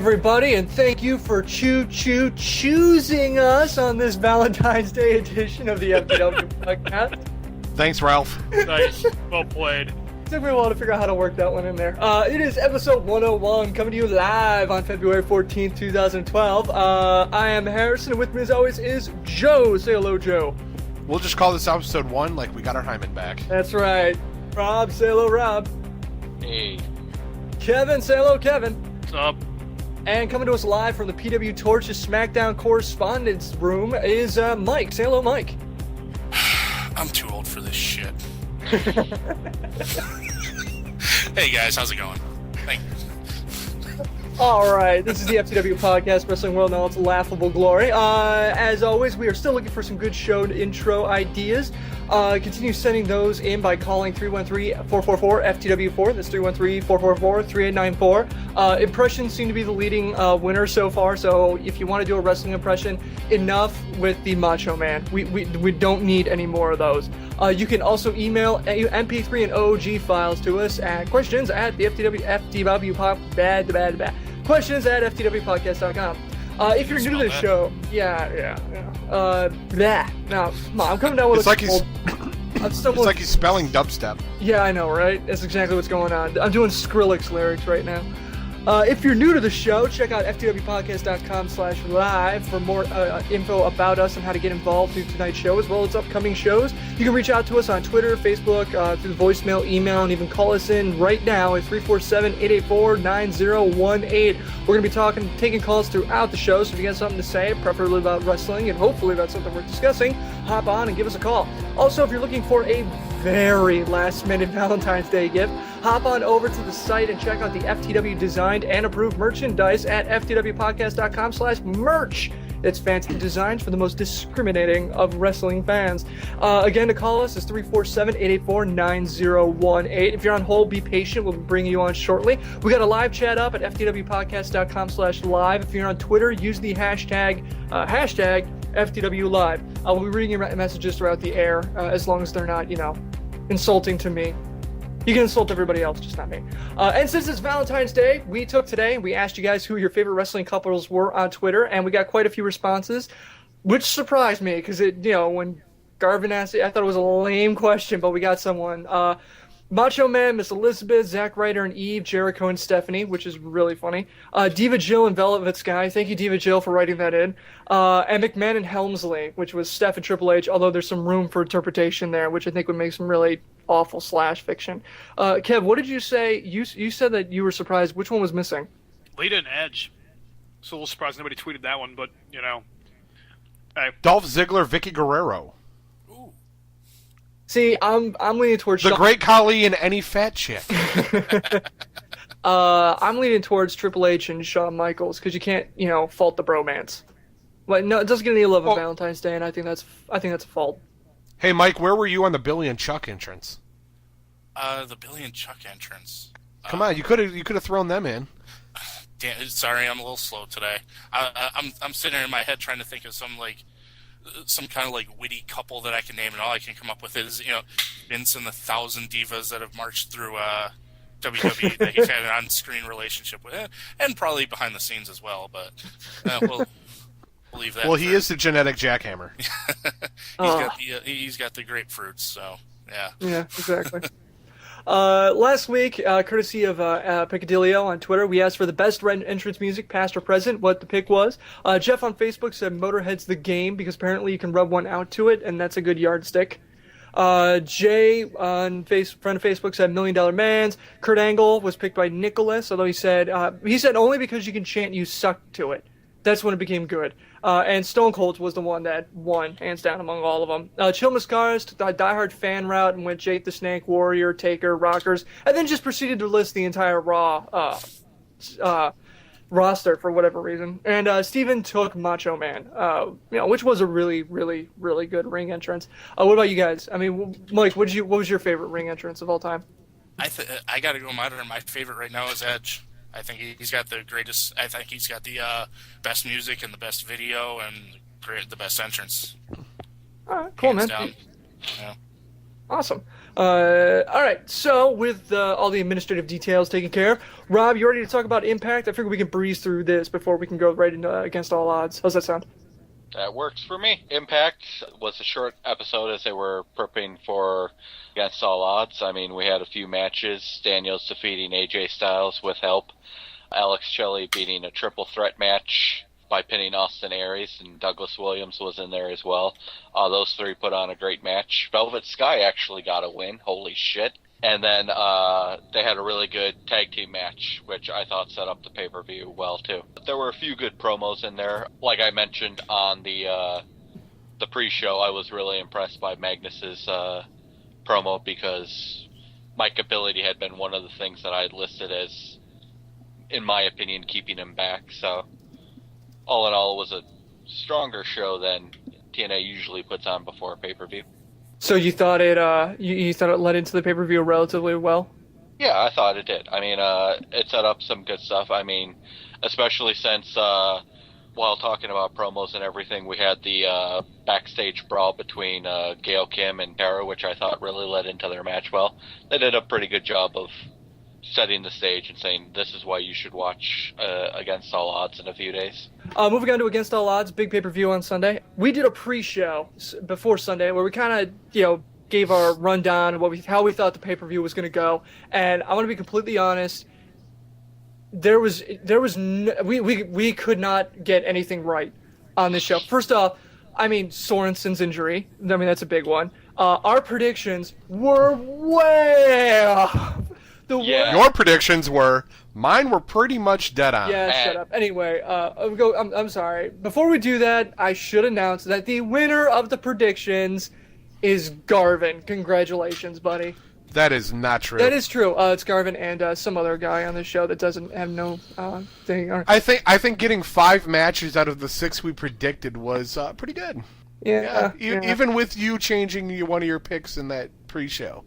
everybody, and thank you for choosing us on this Valentine's Day edition of the FTW podcast. Thanks, Ralph. Nice. Well played. Took me a while to figure out how to work that one in there. It is episode 101, coming to you live on February 14th, 2012. I am Harrison, and with me as always is Joe. Say hello, Joe. We'll just call this episode 1 like we got our hymen back. That's right. Rob, say hello, Rob. Hey. Kevin, say hello, Kevin. What's up? And coming to us live from the PWTorch's SmackDown correspondence room is Mike. Say hello, Mike. I'm too old for this shit. Hey guys, how's it going? Thank you. All right, this is the FTW podcast, Wrestling World in all its laughable glory. As always, we are still looking for some good show intro ideas. Continue sending those in by calling 313-444-FTW4. That's 313-444-3894. Impressions seem to be the leading winner so far, so if you want to do a wrestling impression, enough with the Macho Man. We don't need any more of those. You can also email MP3 and OG files to us at questions at the questions at FTWpodcast.com. If you're new to the show, yeah. No, come on, I'm coming down with it's like he's spelling dubstep. Yeah, I know, right? That's exactly what's going on. I'm doing Skrillex lyrics right now. If you're new to the show, check out FTWpodcast.com/live for more info about us and how to get involved through tonight's show, as well as upcoming shows. You can reach out to us on Twitter, Facebook, through the voicemail, email, and even call us in right now at 347-884-9018. We're going to be taking calls throughout the show, so if you got something to say, preferably about wrestling, and hopefully about something we're discussing, hop on and give us a call. Also, if you're looking for a very last-minute Valentine's Day gift, hop on over to the site and check out the FTW designed and approved merchandise at ftwpodcast.com/merch. It's fancy designs for the most discriminating of wrestling fans. Again, to call us is 347-884-9018. If you're on hold, be patient. We'll be bringing you on shortly. We got a live chat up at ftwpodcast.com/live. If you're on Twitter, use the hashtag FTW Live. We'll be reading your messages throughout the air, as long as they're not, insulting to me. You can insult everybody else, just not me. And since it's Valentine's Day, we asked you guys who your favorite wrestling couples were on Twitter, and we got quite a few responses, which surprised me, because when Garvin asked it, I thought it was a lame question, but we got someone. Macho Man, Miss Elizabeth, Zack Ryder and Eve, Jericho and Stephanie, which is really funny. Diva Jill and Velvet Sky, thank you Diva Jill for writing that in. And McMahon and Helmsley, which was Steph and Triple H, although there's some room for interpretation there, which I think would make some really awful fiction. Kev, what did you say? You said that you were surprised. Which one was missing? Lita and Edge. So a little surprised nobody tweeted that one, but, Hey. Dolph Ziggler, Vicky Guerrero. See, I'm leaning towards the Great Khali and any fat chick. I'm leaning towards Triple H and Shawn Michaels, because you can't, fault the bromance. Like, no, it doesn't get any love on Valentine's Day, and I think that's a fault. Hey, Mike, where were you on the Billy and Chuck entrance? The Billy and Chuck entrance. Come on, you could have thrown them in. Damn, sorry, I'm a little slow today. I'm sitting here in my head trying to think of some kind of witty couple that I can name, and all I can come up with is Vince and the 1,000 divas that have marched through WWE that he's had an on-screen relationship with, and probably behind the scenes as well. But we'll leave that. Well, he is the genetic jackhammer. He's got the grapefruits, so yeah. Yeah, exactly. Last week, courtesy of Piccadillo on Twitter, we asked for the best entrance music, past or present, what the pick was. Jeff on Facebook said Motorhead's The Game, because apparently you can rub one out to it, and that's a good yardstick. Jay on friend of Facebook said $1 Million Man's. Kurt Angle was picked by Nicholas, although he said only because you can chant "you suck" to it. That's when it became good. And Stone Cold was the one that won, hands down, among all of them. Chill Mascaras took the diehard fan route and went Jake the Snake, Warrior, Taker, Rockers, and then just proceeded to list the entire Raw roster for whatever reason. And Steven took Macho Man, which was a really, really, really good ring entrance. What about you guys? I mean, Mike, what was your favorite ring entrance of all time? I got to go modern. My favorite right now is Edge. I think he's got the greatest. I think he's got the best music and the best video and the best entrance. All right, cool, hands man. Down. Yeah. Awesome. All right, so with all the administrative details taken care of, Rob, you ready to talk about Impact? I figure we can breeze through this before we can go right into Against All Odds. How's that sound? That works for me. Impact was a short episode as they were prepping for Against All Odds. I mean, we had a few matches. Daniels defeating AJ Styles with help. Alex Shelley beating a triple threat match by pinning Austin Aries, and Douglas Williams was in there as well. Those three put on a great match. Velvet Sky actually got a win. Holy shit. And then they had a really good tag team match, which I thought set up the pay-per-view well, too. There were a few good promos in there. Like I mentioned on the pre-show, I was really impressed by Magnus's promo because Mike Ability had been one of the things that I had listed as, in my opinion, keeping him back. So, all in all, it was a stronger show than TNA usually puts on before a pay-per-view. So you thought it you thought it led into the pay-per-view relatively well? Yeah, I thought it did. I mean, it set up some good stuff. I mean, especially since while talking about promos and everything, we had the backstage brawl between Gail Kim and Tara, which I thought really led into their match well. They did a pretty good job of setting the stage and saying this is why you should watch Against All Odds in a few days. Moving on to Against All Odds, big pay-per-view on Sunday. We did a pre-show before Sunday where we kind of, gave our rundown of how we thought the pay-per-view was going to go. And I want to be completely honest, we could not get anything right on this show. First off, I mean, Sorrensen's injury. I mean, that's a big one. Our predictions were way off. Your predictions were. Mine were pretty much dead on. Yeah, shut up. Anyway, I'm sorry. Before we do that, I should announce that the winner of the predictions is Garvin. Congratulations, buddy. That is not true. That is true. It's Garvin and some other guy on the show that doesn't have no thing. I think getting 5 matches out of the 6 we predicted was pretty good. Yeah. Even with you changing one of your picks in that pre-show.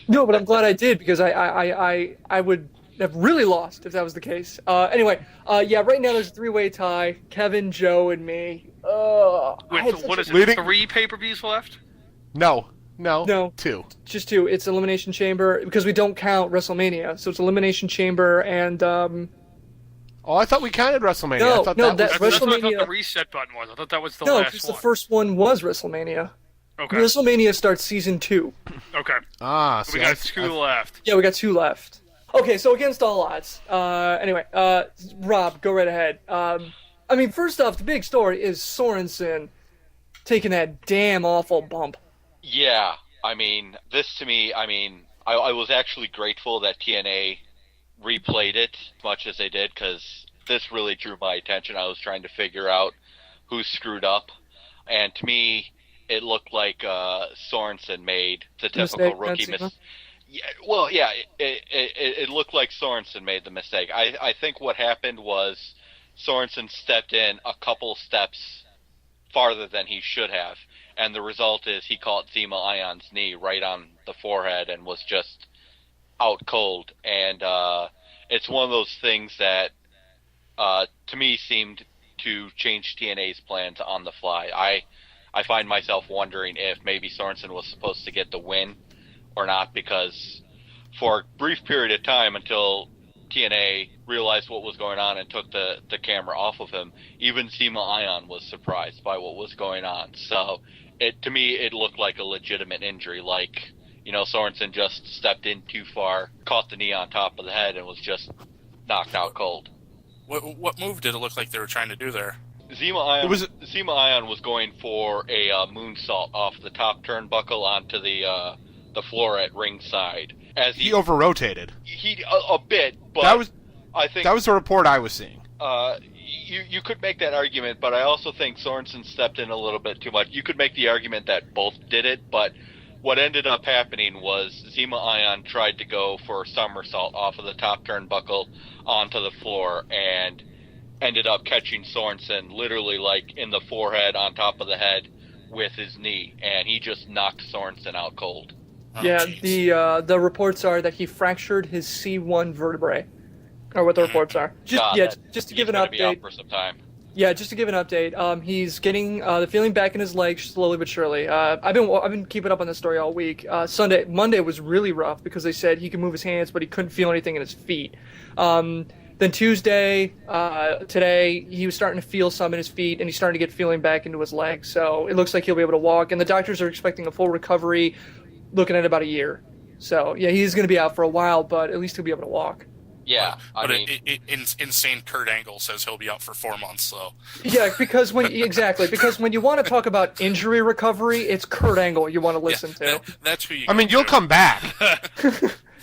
No, but I'm glad I did because I would have really lost if that was the case. Anyway, right now there's a 3-way tie: Kevin, Joe, and me. What is it? 3 pay-per-views left? No, 2. Just 2. It's Elimination Chamber because we don't count WrestleMania, so it's Elimination Chamber and. Oh, I thought we counted WrestleMania. No, I thought That's what I WrestleMania. thought the reset button was. I thought that was the No, last because one. the first one was WrestleMania. Okay. WrestleMania starts season 2. Okay. So We got 2 left. Yeah, we got 2 left. Okay, so Against All Odds. Anyway, Rob, go right ahead. I mean, first off, the big story is Sorrensen taking that damn awful bump. Yeah, I mean, this to me, I was actually grateful that TNA replayed it as much as they did, because this really drew my attention. I was trying to figure out who screwed up, and to me, it looked like Sorrensen made the typical rookie mistake. Yeah, it looked like Sorrensen made the mistake. I think what happened was Sorrensen stepped in a couple steps farther than he should have, and the result is he caught Zema Ion's knee right on the forehead and was just out cold. And it's one of those things that, to me, seemed to change TNA's plans on the fly. I find myself wondering if maybe Sorrensen was supposed to get the win or not, because for a brief period of time until TNA realized what was going on and took the camera off of him, even Zema Ion was surprised by what was going on. So to me, it looked like a legitimate injury, like, Sorrensen just stepped in too far, caught the knee on top of the head, and was just knocked out cold. What move did it look like they were trying to do there? Zema Ion was going for a moonsault off the top turnbuckle onto the floor at ringside. As he over-rotated. He a bit, but I think that was the report I was seeing. You could make that argument, but I also think Sorensen stepped in a little bit too much. You could make the argument that both did it, but what ended up happening was Zema Ion tried to go for a somersault off of the top turnbuckle onto the floor and ended up catching Sorensen literally like in the forehead on top of the head with his knee, and he just knocked Sorensen out cold. Yeah, the reports are that he fractured his C1 vertebrae, or what the reports are. Just to give an update. Be out for some time. Yeah, just to give an update, he's getting the feeling back in his legs slowly but surely. I've been keeping up on this story all week. Monday was really rough because they said he could move his hands, but he couldn't feel anything in his feet. Then Tuesday, today, he was starting to feel some in his feet, and he's starting to get feeling back into his legs. So it looks like he'll be able to walk, and the doctors are expecting a full recovery, looking at about a year. So yeah, he's going to be out for a while, but at least he'll be able to walk. Yeah, But insane Kurt Angle says he'll be out for 4 months. So Yeah, because when you want to talk about injury recovery, it's Kurt Angle you want to listen to. That's who you. I mean, go you'll to. come back.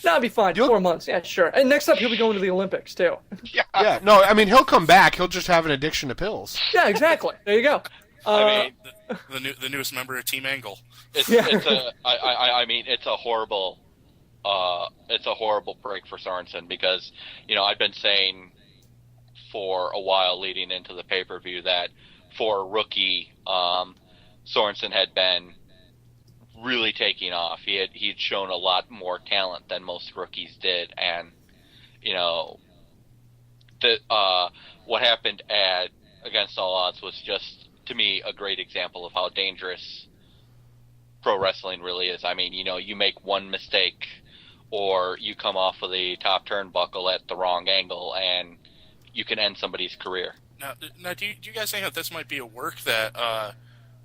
That'll be fine. 4 months, yeah, sure. And next up, he'll be going to the Olympics too. Yeah, no, I mean, he'll come back. He'll just have an addiction to pills. Yeah, exactly. There you go. I mean, the newest member of Team Angle. it's a horrible break for Sorensen because, I've been saying for a while leading into the pay-per-view that for a rookie, Sorensen had been really taking off. He'd shown a lot more talent than most rookies did, and what happened at Against All Odds was just, to me, a great example of how dangerous pro wrestling really is. I mean, you make one mistake or you come off of the top turnbuckle at the wrong angle and you can end somebody's career. Now, do you guys think that this might be a work that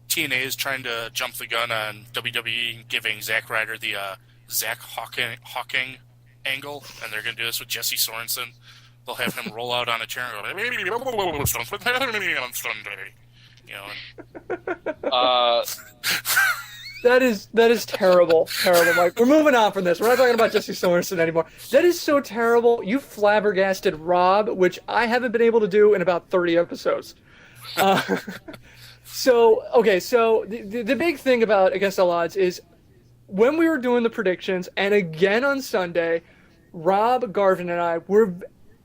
TNA is trying to jump the gun on WWE giving Zack Ryder the Zack Hawking angle, and they're going to do this with Jesse Sorrensen? They'll have him roll out on a chair and go, Sunday. That is terrible, Mike. We're moving on from this. We're not talking about Jesse Sorensen anymore. That is so terrible. You flabbergasted Rob, which I haven't been able to do in about 30 episodes. So the big thing about Against All Odds is when we were doing the predictions, and again on Sunday, Rob, Garvin, and I were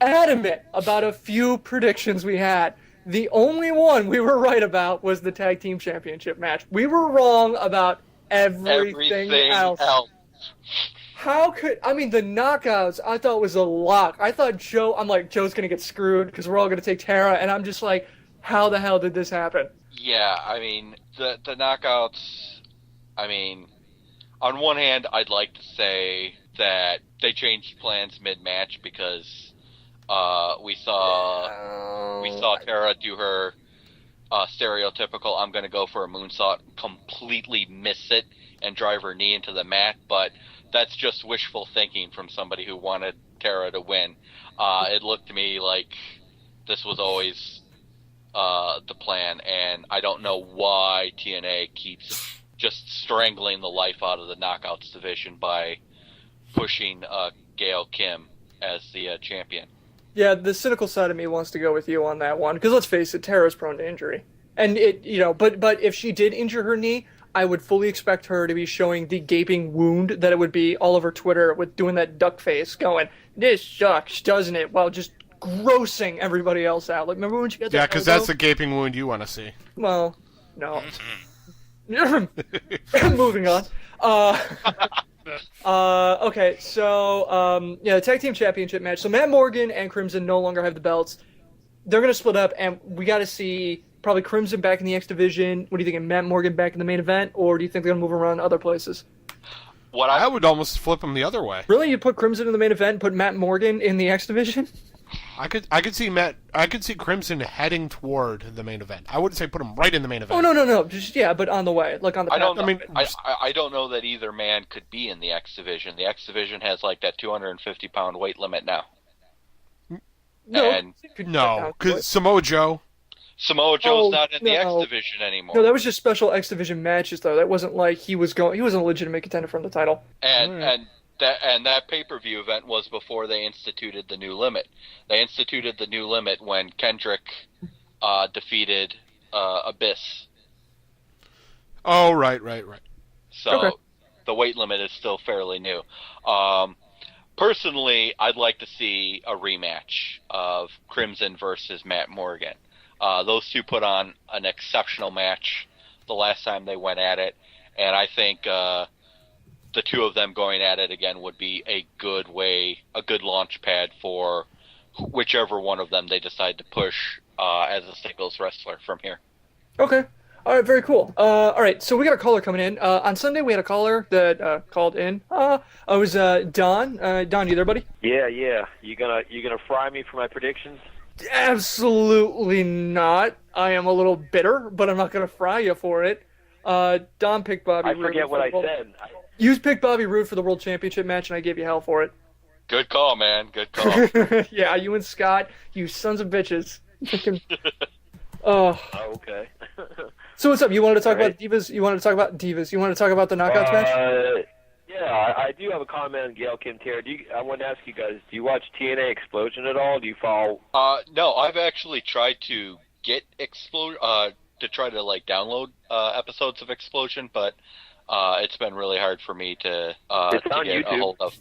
adamant about a few predictions we had. The only one we were right about was the Tag Team Championship match. We were wrong about everything else. How could... I mean, the knockouts, I thought was a lock. I thought Joe's going to get screwed because we're all going to take Tara, and I'm just like, how the hell did this happen? Yeah, I mean, the knockouts, I mean, on one hand, I'd like to say that they changed plans mid-match because we saw Tara do her stereotypical I'm going to go for a moonsault, completely miss it, and drive her knee into the mat, but that's just wishful thinking from somebody who wanted Tara to win. It looked to me like this was always the plan, and I don't know why TNA keeps just strangling the life out of the Knockouts division by pushing Gail Kim as the champion. Yeah, the cynical side of me wants to go with you on that one, because let's face it, Tara's prone to injury. And but if she did injure her knee, I would fully expect her to be showing the gaping wound that it would be all over Twitter with doing that duck face going, "This sucks, doesn't it?" While just grossing everybody else out. Like, remember when she got that? Yeah, because that's the gaping wound you want to see. Well, no. Moving on. Okay, so the Tag Team Championship match. So Matt Morgan and Crimson no longer have the belts. They're going to split up, and we got to see probably Crimson back in the X Division. What do you think, Matt Morgan back in the main event, or do you think they're going to move around other places? I would almost flip them the other way. Really? You put Crimson in the main event and put Matt Morgan in the X Division? I could see Crimson heading toward the main event. I wouldn't say put him right in the main event. Oh no, just but on the way, like on the. I don't know that either man could be in the X Division. The X Division has like that 250-pound weight limit now. No, because Samoa Joe's not in the X Division anymore. No, that was just special X Division matches, though. That wasn't like he wasn't a legitimate contender for the title. And that pay-per-view event was before they instituted the new limit. They instituted the new limit when Kendrick defeated Abyss. Oh, right. So the weight limit is still fairly new. Personally, I'd like to see a rematch of Crimson versus Matt Morgan. Those two put on an exceptional match the last time they went at it, and I think the two of them going at it again would be a good launch pad for whichever one of them they decide to push as a singles wrestler from here. Okay. All right, very cool. All right, so we got a caller coming in. On Sunday, we had a caller that called in. It was Don. Don, you there, buddy? Yeah. You gonna fry me for my predictions? Absolutely not. I am a little bitter, but I'm not going to fry you for it. Don picked Bobby Roode. I forget what I said. You picked Bobby Roode for the World Championship match, and I gave you hell for it. Good call, man. Good call. Yeah, you and Scott, you sons of bitches. Okay. So what's up? You wanted to talk Right. about divas? You wanted to talk about divas? You wanted to talk about the knockouts match? Yeah, I do have a comment on Gail Kim Tara. I want to ask you guys: do you watch TNA Explosion at all? Do you follow? No, I've actually tried to get to try to like download episodes of Explosion, but it's been really hard for me to It's on get YouTube. a hold of.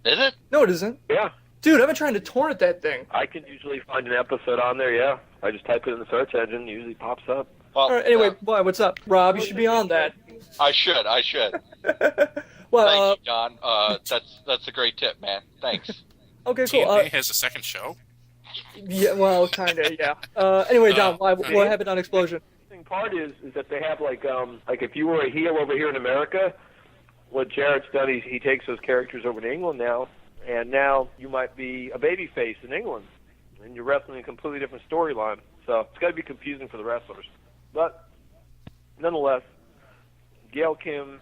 Is it? No, it isn't. Yeah, Dude, I've been trying to torrent that thing. I can usually find an episode on there. Yeah, I just type it in the search engine. It usually pops up. Well, All right, anyway, boy, what's up? Rob, you should be on that. I should. Well, Thank you, John. That's a great tip, man. Thanks. okay, cool. TNA has a second show. Yeah, well, kind of, yeah. Anyway, Don, what happened on Explosion? The interesting part is that they have like if you were a heel over here in America, what Jarrett's done, he takes those characters over to England now, and now you might be a babyface in England, and you're wrestling a completely different storyline. So it's got to be confusing for the wrestlers. But nonetheless, Gail Kim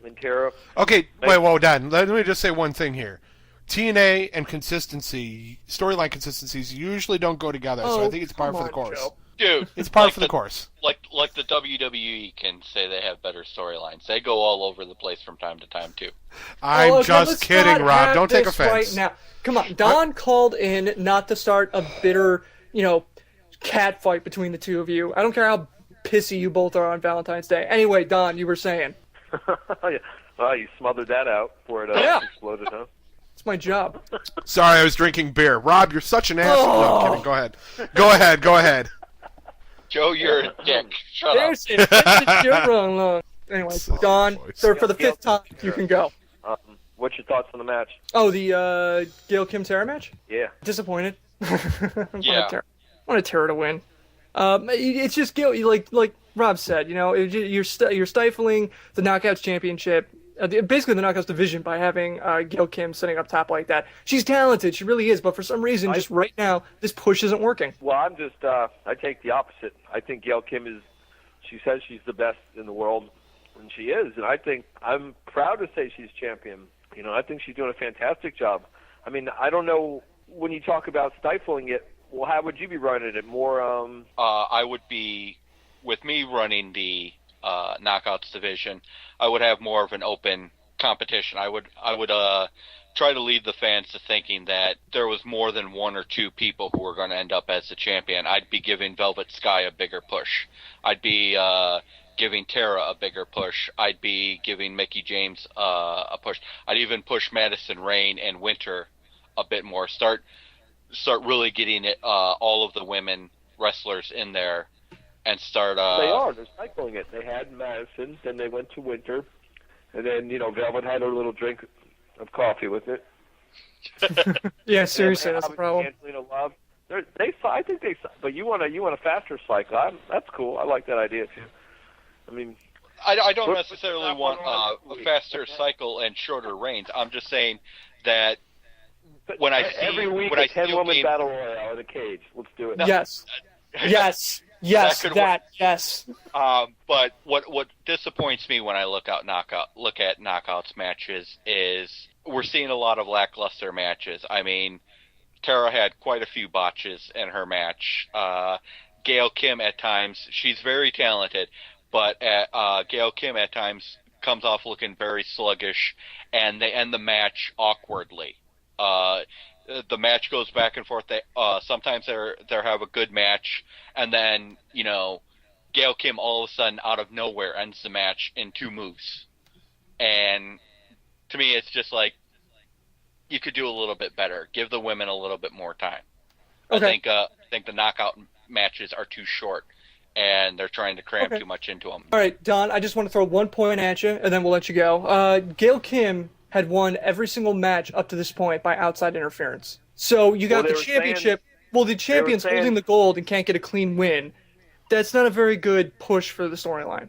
and Tara. Okay, wait, well, Dan, let me just say one thing here. TNA and consistency, storyline consistencies, usually don't go together, so I think it's par for the course. Joe. Dude, It's par for the course. Like the WWE can say they have better storylines. They go all over the place from time to time too. I'm Okay, just let's kidding, not Rob. have Don't take this offense. Right now. Come on. Don called in not to start a bitter, cat fight between the two of you. I don't care how pissy you both are on Valentine's Day. Anyway, Don, you were saying. Well, you smothered that out before it Yeah. exploded, huh? It's my job. Sorry, I was drinking beer. Rob, you're such an asshole. No, I'm kidding. Go ahead. Go ahead. Joe, you're a dick. Shut up. There's it. You're wrong. Anyway, Don, sir, for the fifth time, you can go. What's your thoughts on the match? Oh, the Gail Kim Tara match? Yeah. Disappointed. Yeah. I wanted Tara to win. It's just Gail, like Rob said, you're stifling the Knockouts Championship, basically the Knockouts division, by having Gail Kim sitting up top like that. She's talented, she really is, but for some reason, just right now, this push isn't working. Well, I take the opposite. I think Gail Kim she says she's the best in the world, and she is. And I'm proud to say she's champion. I think she's doing a fantastic job. I mean, I don't know, when you talk about stifling it, well, how would you be running it? More, I would be, with me running the Knockouts division, I would have more of an open competition. I would try to lead the fans to thinking that there was more than one or two people who were going to end up as the champion. I'd be giving Velvet Sky a bigger push. I'd be giving Tara a bigger push. I'd be giving Mickie James a push. I'd even push Madison Rayne and Winter a bit more. Start really getting it, all of the women wrestlers in there, and start. they're cycling it. They had Madison, then they went to Winter, and then Velvet had her little drink of coffee with it. Yeah, seriously, that's the Obviously, problem. Angelina Love. I think they. But you want a faster cycle. That's cool. I like that idea too. I mean, I don't necessarily want a faster cycle and shorter reigns. I'm just saying that when I see every week when a I see 10-woman game, battle royale in a cage. Let's do it. Yes. Yes. Yes. could That. Yes. but what disappoints me when I look at knockouts matches is we're seeing a lot of lackluster matches. I mean, Tara had quite a few botches in her match. Gail Kim at times, she's very talented, but Gail Kim at times comes off looking very sluggish, and they end the match awkwardly. The match goes back and forth. Sometimes they have a good match, and then Gail Kim all of a sudden out of nowhere ends the match in 2 moves. And to me, it's just like you could do a little bit better. Give the women a little bit more time. Okay. I think the knockout matches are too short, and they're trying to cram too much into them. All right, Don, I just want to throw 1 point at you, and then we'll let you go. Gail Kim had won every single match up to this point by outside interference. So you got Well, the they were championship. well, the champion's saying- holding the gold and can't get a clean win. That's not a very good push for the storyline.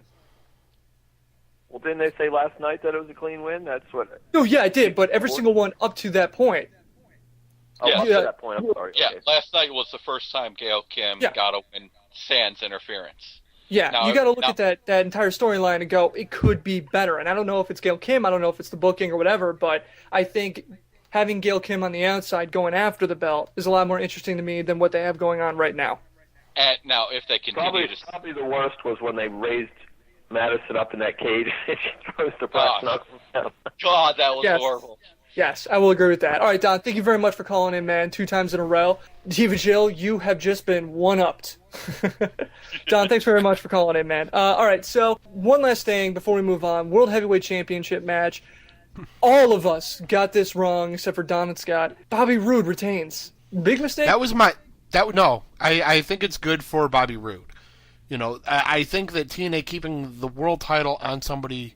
Well, didn't they say last night that it was a clean win? That's what. No, yeah, I did, but every single one up to that point. Oh, Yeah. up to that point. I'm sorry. Yeah, Okay. last night was the first time Gail Kim Yeah. got a win sans interference. Yeah, Now- you got to look now- at that entire storyline and go, it could be better. And I don't know if it's Gail Kim, I don't know if it's the booking or whatever, but I think having Gail Kim on the outside going after the belt is a lot more interesting to me than what they have going on right now. And now, if they continue Probably the worst was when they raised Madison up in that cage and she throws the brass Oh. knuckles down. God, that was Yes. horrible. Yes, I will agree with that. All right, Don, thank you very much for calling in, man, 2 times in a row. Diva Jill, you have just been one-upped. Don, thanks very much for calling in, man. All right, so one last thing before we move on. World Heavyweight Championship match. All of us got this wrong except for Don and Scott. Bobby Roode retains. Big mistake? I think it's good for Bobby Roode. You know, I think that TNA keeping the world title on somebody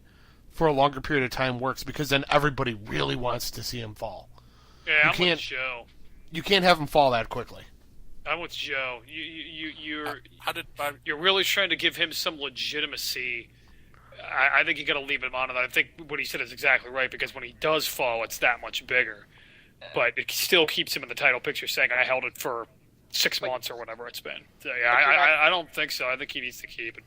for a longer period of time works because then everybody really wants to see him fall. Yeah, I'm can't- with Joe. You can't have him fall that quickly. I'm with Joe. You're How did Bobby... you're really trying to give him some legitimacy. I think you got to leave him on, and I think what he said is exactly right because when he does fall, it's that much bigger. But it still keeps him in the title picture, saying I held it for 6 months or whatever it's been. So, yeah, I don't think so. I think he needs to keep it.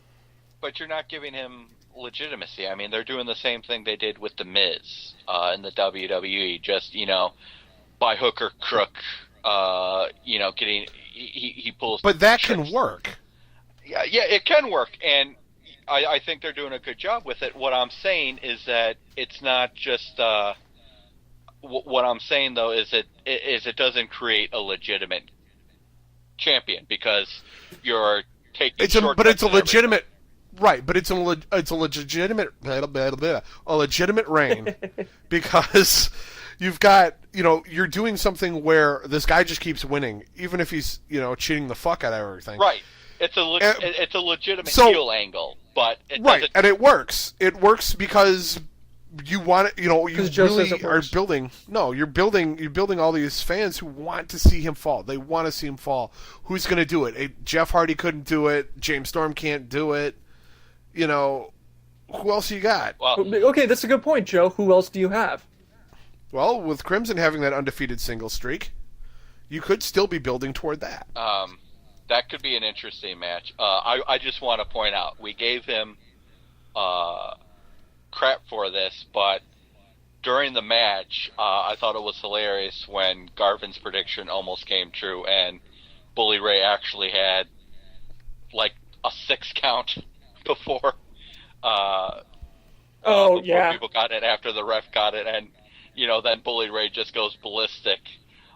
But you're not giving him legitimacy. I mean, they're doing the same thing they did with The Miz in the WWE. Just, by hook or crook, getting he pulls. But that tricks. can work. Yeah, it can work, and I think they're doing a good job with it. What I'm saying is that it's not just. What I'm saying though is it doesn't create a legitimate champion because you're taking. But it's a shortcuts and legitimate. Right, but it's a legitimate reign because you've got you're doing something where this guy just keeps winning even if he's cheating the fuck out of everything. Right, it's a legitimate so- heel angle, but it Right, doesn't. and it works. It works because you want it. You 'Cause Joe says really it are works. building. No, you're building all these fans who want to see him fall. They want to see him fall. Who's going to do it? Jeff Hardy couldn't do it. James Storm can't do it. Who else you got? Well, Okay, that's a good point, Joe. Who else do you have? Well, with Crimson having that undefeated single streak, you could still be building toward that. that could be an interesting match. I just want to point out we gave him crap for this, but during the match, I thought it was hilarious when Garvin's prediction almost came true, and Bully Ray actually had like a 6 count before. Before people got it, after the ref got it, and then Bully Ray just goes ballistic.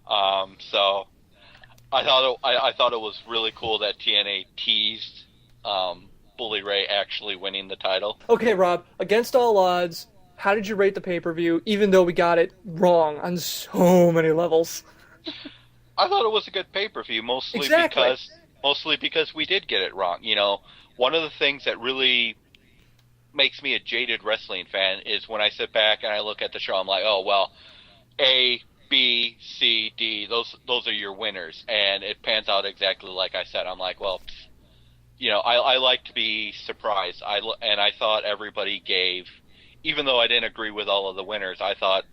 So I thought it was really cool that TNA teased Bully Ray actually winning the title. Okay, Rob, against all odds, how did you rate the pay-per-view, even though we got it wrong on so many levels? I thought it was a good pay-per-view, mostly Exactly. because we did get it wrong. One of the things that really makes me a jaded wrestling fan is when I sit back and I look at the show, I'm like, oh, well, A, B, C, D, those are your winners, and it pans out exactly like I said. I'm like, well, I like to be surprised. I thought everybody gave, even though I didn't agree with all of the winners, I thought,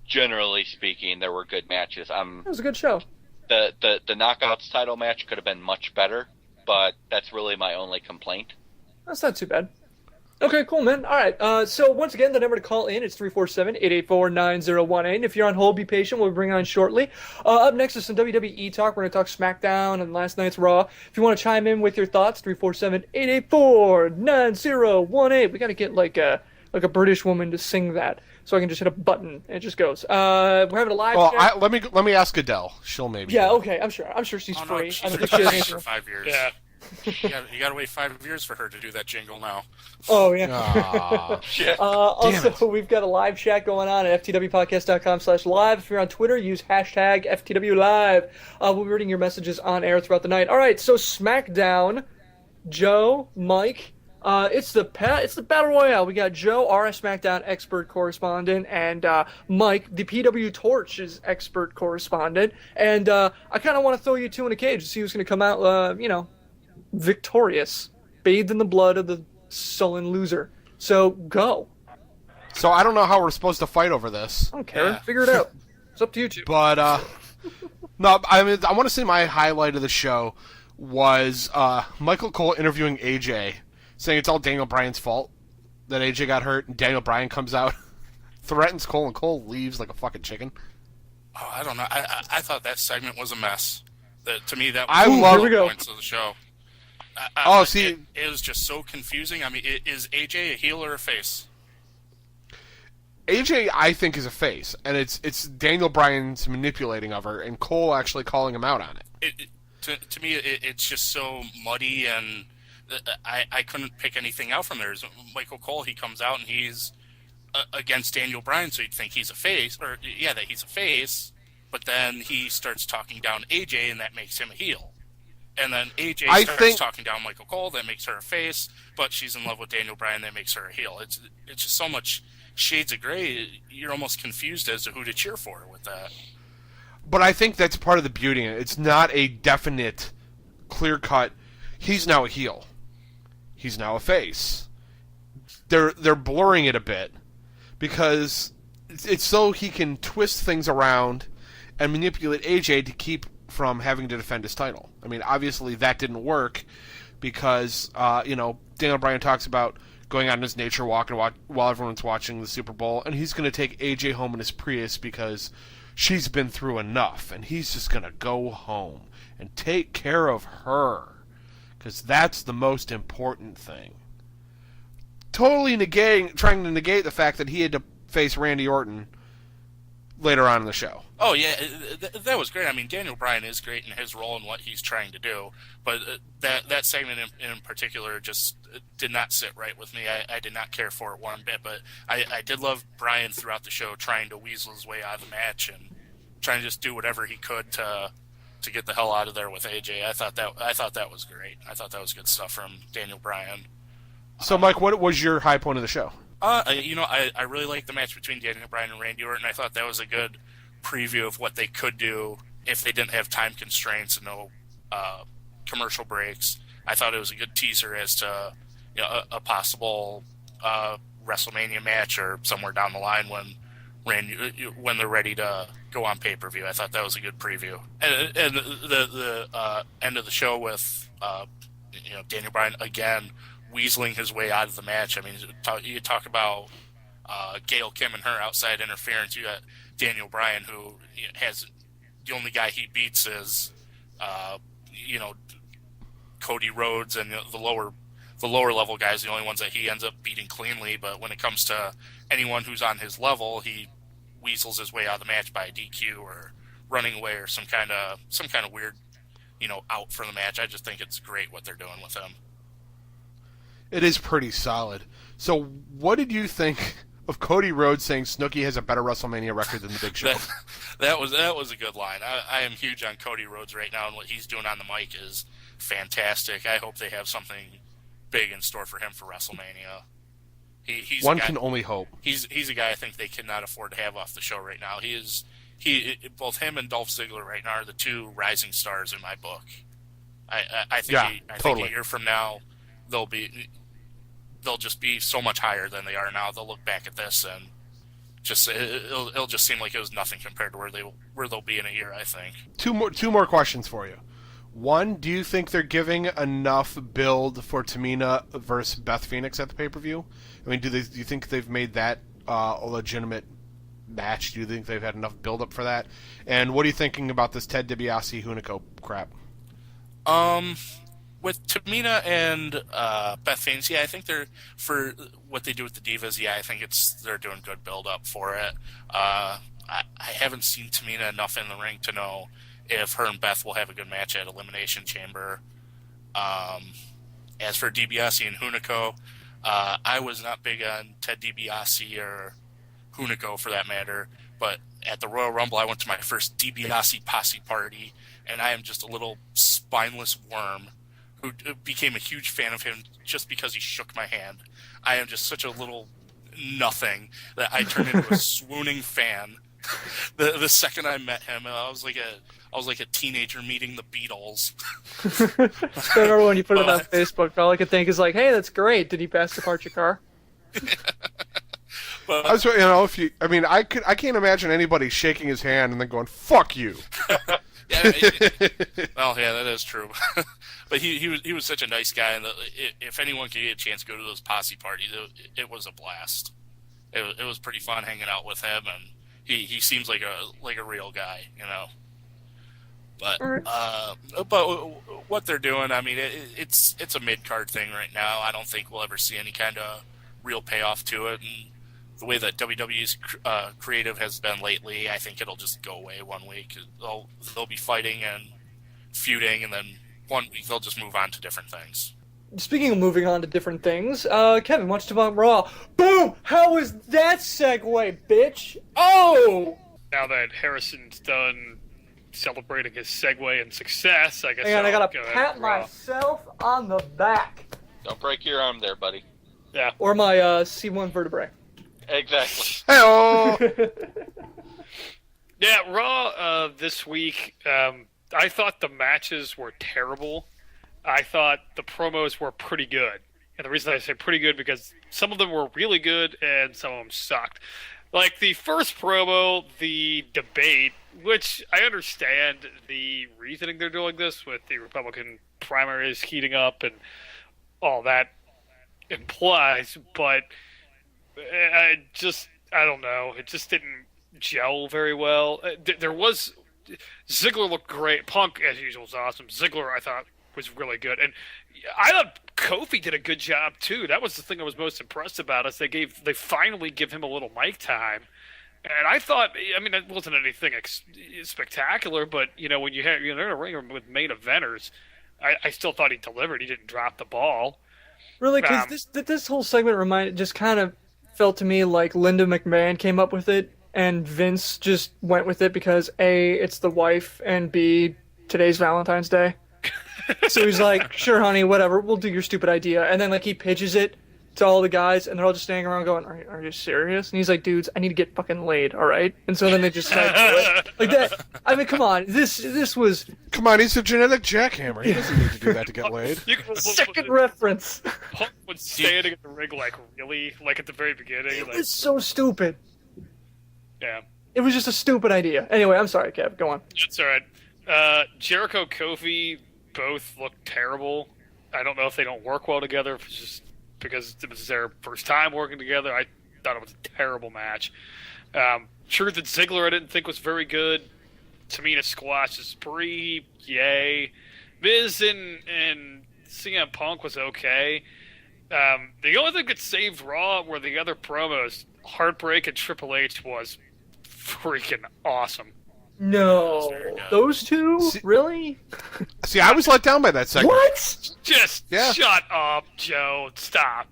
generally speaking, there were good matches. It was a good show. The Knockouts title match could have been much better, but that's really my only complaint. That's not too bad. Okay, cool, man. All right. So once again, the number to call in is 347-884-9018. If you're on hold, be patient. We'll bring on shortly. Up next is some WWE talk. We're going to talk SmackDown and last night's Raw. If you want to chime in with your thoughts, 347-884-9018. We got to get like a British woman to sing that, so I can just hit a button and it just goes. We're having a live chat. Let me ask Adele. She'll maybe. Yeah, okay. I'm sure she's Oh, free. no, I don't think she's she has been anything. for 5 years. Yeah. You gotta wait 5 years for her to do that jingle now. Oh, yeah. Aw. Also, we've got a live chat going on at ftwpodcast.com/live. If you're on Twitter, use hashtag FTWLive. We'll be reading your messages on air throughout the night. All right, so SmackDown, Joe, Mike, It's the Battle Royale. We got Joe, our SmackDown expert correspondent, and Mike, the PWTorch's expert correspondent. And I kind of want to throw you two in a cage to see who's going to come out, victorious, bathed in the blood of the sullen loser. So go. So I don't know how we're supposed to fight over this. I don't care. Figure it out. It's up to you two. But no, I mean, I want to say my highlight of the show was Michael Cole interviewing AJ, saying it's all Daniel Bryan's fault that AJ got hurt, and Daniel Bryan comes out, threatens Cole, and Cole leaves like a fucking chicken. Oh, I don't know. I thought that segment was a mess. To me, that I was love the points of the show. It was just so confusing. I mean, is AJ a heel or a face? AJ, I think, is a face, and it's Daniel Bryan's manipulating of her, and Cole actually calling him out on it. To me, it's just so muddy, and I couldn't pick anything out from there. Michael Cole, he comes out and he's against Daniel Bryan, so you'd think he's a face, that he's a face, but then he starts talking down AJ, and that makes him a heel. And then AJ starts talking down Michael Cole, that makes her a face, but she's in love with Daniel Bryan, that makes her a heel. It's just so much shades of gray. You're almost confused as to who to cheer for with that. But I think that's part of the beauty in it. It's not a definite, clear-cut, he's now a heel. He's now a face. They're blurring it a bit because it's so he can twist things around and manipulate AJ to keep from having to defend his title. I mean, obviously that didn't work because, Daniel Bryan talks about going on his nature walk while everyone's watching the Super Bowl, and he's going to take AJ home in his Prius because she's been through enough, and he's just going to go home and take care of her because that's the most important thing. Totally trying to negate the fact that he had to face Randy Orton later on in the show. Oh, yeah, that was great. I mean, Daniel Bryan is great in his role and what he's trying to do, but that segment in particular just did not sit right with me. I did not care for it one bit, but I did love Bryan throughout the show trying to weasel his way out of the match and trying to just do whatever he could to get the hell out of there with AJ. I thought that was great. I thought that was good stuff from Daniel Bryan. So, Mike, what was your high point of the show? I really liked the match between Daniel Bryan and Randy Orton. I thought that was a good preview of what they could do if they didn't have time constraints and no commercial breaks. I thought it was a good teaser as to a possible WrestleMania match or somewhere down the line when they're ready to go on pay-per-view. I thought that was a good preview. And the end of the show with Daniel Bryan again weaseling his way out of the match. I mean, you talk about Gail Kim and her outside interference. You got Daniel Bryan, who has the only guy he beats is Cody Rhodes, and the lower level guys, the only ones that he ends up beating cleanly. But when it comes to anyone who's on his level, he weasels his way out of the match by a DQ or running away or some kind of weird out for the match. I just think it's great what they're doing with him. It is pretty solid. So what did you think of Cody Rhodes saying Snooki has a better WrestleMania record than the Big Show? that was a good line. I am huge on Cody Rhodes right now, and what he's doing on the mic is fantastic. I hope they have something big in store for him for WrestleMania. He's One can only hope. He's a guy I think they cannot afford to have off the show right now. Both him and Dolph Ziggler right now are the two rising stars in my book. I think a year from now they'll just be so much higher than they are now. They'll look back at this and it'll just seem like it was nothing compared to where they'll be in a year, I think. Two more questions for you. One, do you think they're giving enough build for Tamina versus Beth Phoenix at the pay-per-view? I mean, do you think they've made that a legitimate match? Do you think they've had enough build-up for that? And what are you thinking about this Ted DiBiase Hunico crap? With Tamina and Beth Phoenix, I think they're, for what they do with the Divas, I think they're doing good build-up for it. I haven't seen Tamina enough in the ring to know if her and Beth will have a good match at Elimination Chamber. As for DiBiase and Hunico, I was not big on Ted DiBiase or Hunico for that matter, but at the Royal Rumble I went to my first DiBiase posse party, and I am just a little spineless worm who became a huge fan of him just because he shook my hand. I am just such a little nothing that I turned into a swooning fan. The second I met him, I was like a teenager meeting the Beatles. I remember when you put it on Facebook, all I could think is like, "Hey, that's great. Did he pass the part your car?" But, I can't imagine anybody shaking his hand and then going, "Fuck you." Well, yeah, that is true. But he was such a nice guy, and if anyone could get a chance to go to those posse parties, it was a blast. It was pretty fun hanging out with him, and he seems like a real guy, you know. But what they're doing, I mean, it's a mid-card thing right now. I don't think we'll ever see any kind of real payoff to it, and the way that WWE's creative has been lately, I think it'll just go away one week. They'll be fighting and feuding, and then one week they'll just move on to different things. Speaking of moving on to different things, Kevin, why don't you talk about Raw? Boom! How was that segue, bitch? Oh! Now that Harrison's done celebrating his segue and success, I guess Hang on, I gotta go pat Raw. myself on the back. Don't break your arm there, buddy. Yeah. Or my C1 vertebrae. Exactly. Hey-oh! Yeah, Raw this week, I thought the matches were terrible. I thought the promos were pretty good. And the reason I say pretty good because some of them were really good and some of them sucked. Like the first promo, the debate, which I understand the reasoning they're doing this with the Republican primaries heating up and all that implies, but I don't know. It just didn't gel very well. There was Ziggler looked great. Punk, as usual, was awesome. Ziggler, I thought, was really good, and I thought Kofi did a good job too. That was the thing I was most impressed about. Is they finally give him a little mic time, and I thought, I mean, it wasn't anything spectacular, but you know, when you're in a ring with main eventers, I still thought he delivered. He didn't drop the ball. Really, because this whole segment just kind of felt to me like Linda McMahon came up with it, and Vince just went with it because A, it's the wife, and B, today's Valentine's Day. So he's like, sure, honey, whatever, we'll do your stupid idea. And then, like, he pitches it to all the guys, and they're all just standing around going, are you serious? And he's like, dudes, I need to get fucking laid, all right? And so then they just start doing it. Like that. I mean, come on. This was... Come on, he's a genetic jackhammer. He doesn't need to do that to get laid. Second reference. Punk was standing in the ring, like, really? Like, at the very beginning? It Like, was so stupid. yeah. It was just a stupid idea. Anyway, I'm sorry, Kev. Go on. That's all right. Jericho, Kofi both look terrible. I don't know if they don't work well together, if it's just because it was their first time working together. I thought it was a terrible match. Truth and Ziggler I didn't think was very good. Tamina squashes Brie, yay. Miz and CM Punk was okay. The only thing that saved Raw were the other promos. Heartbreak and Triple H was freaking awesome. No. Those two? Really? See, I was let down by that segment. What? Just Yeah. shut up, Joe. Stop.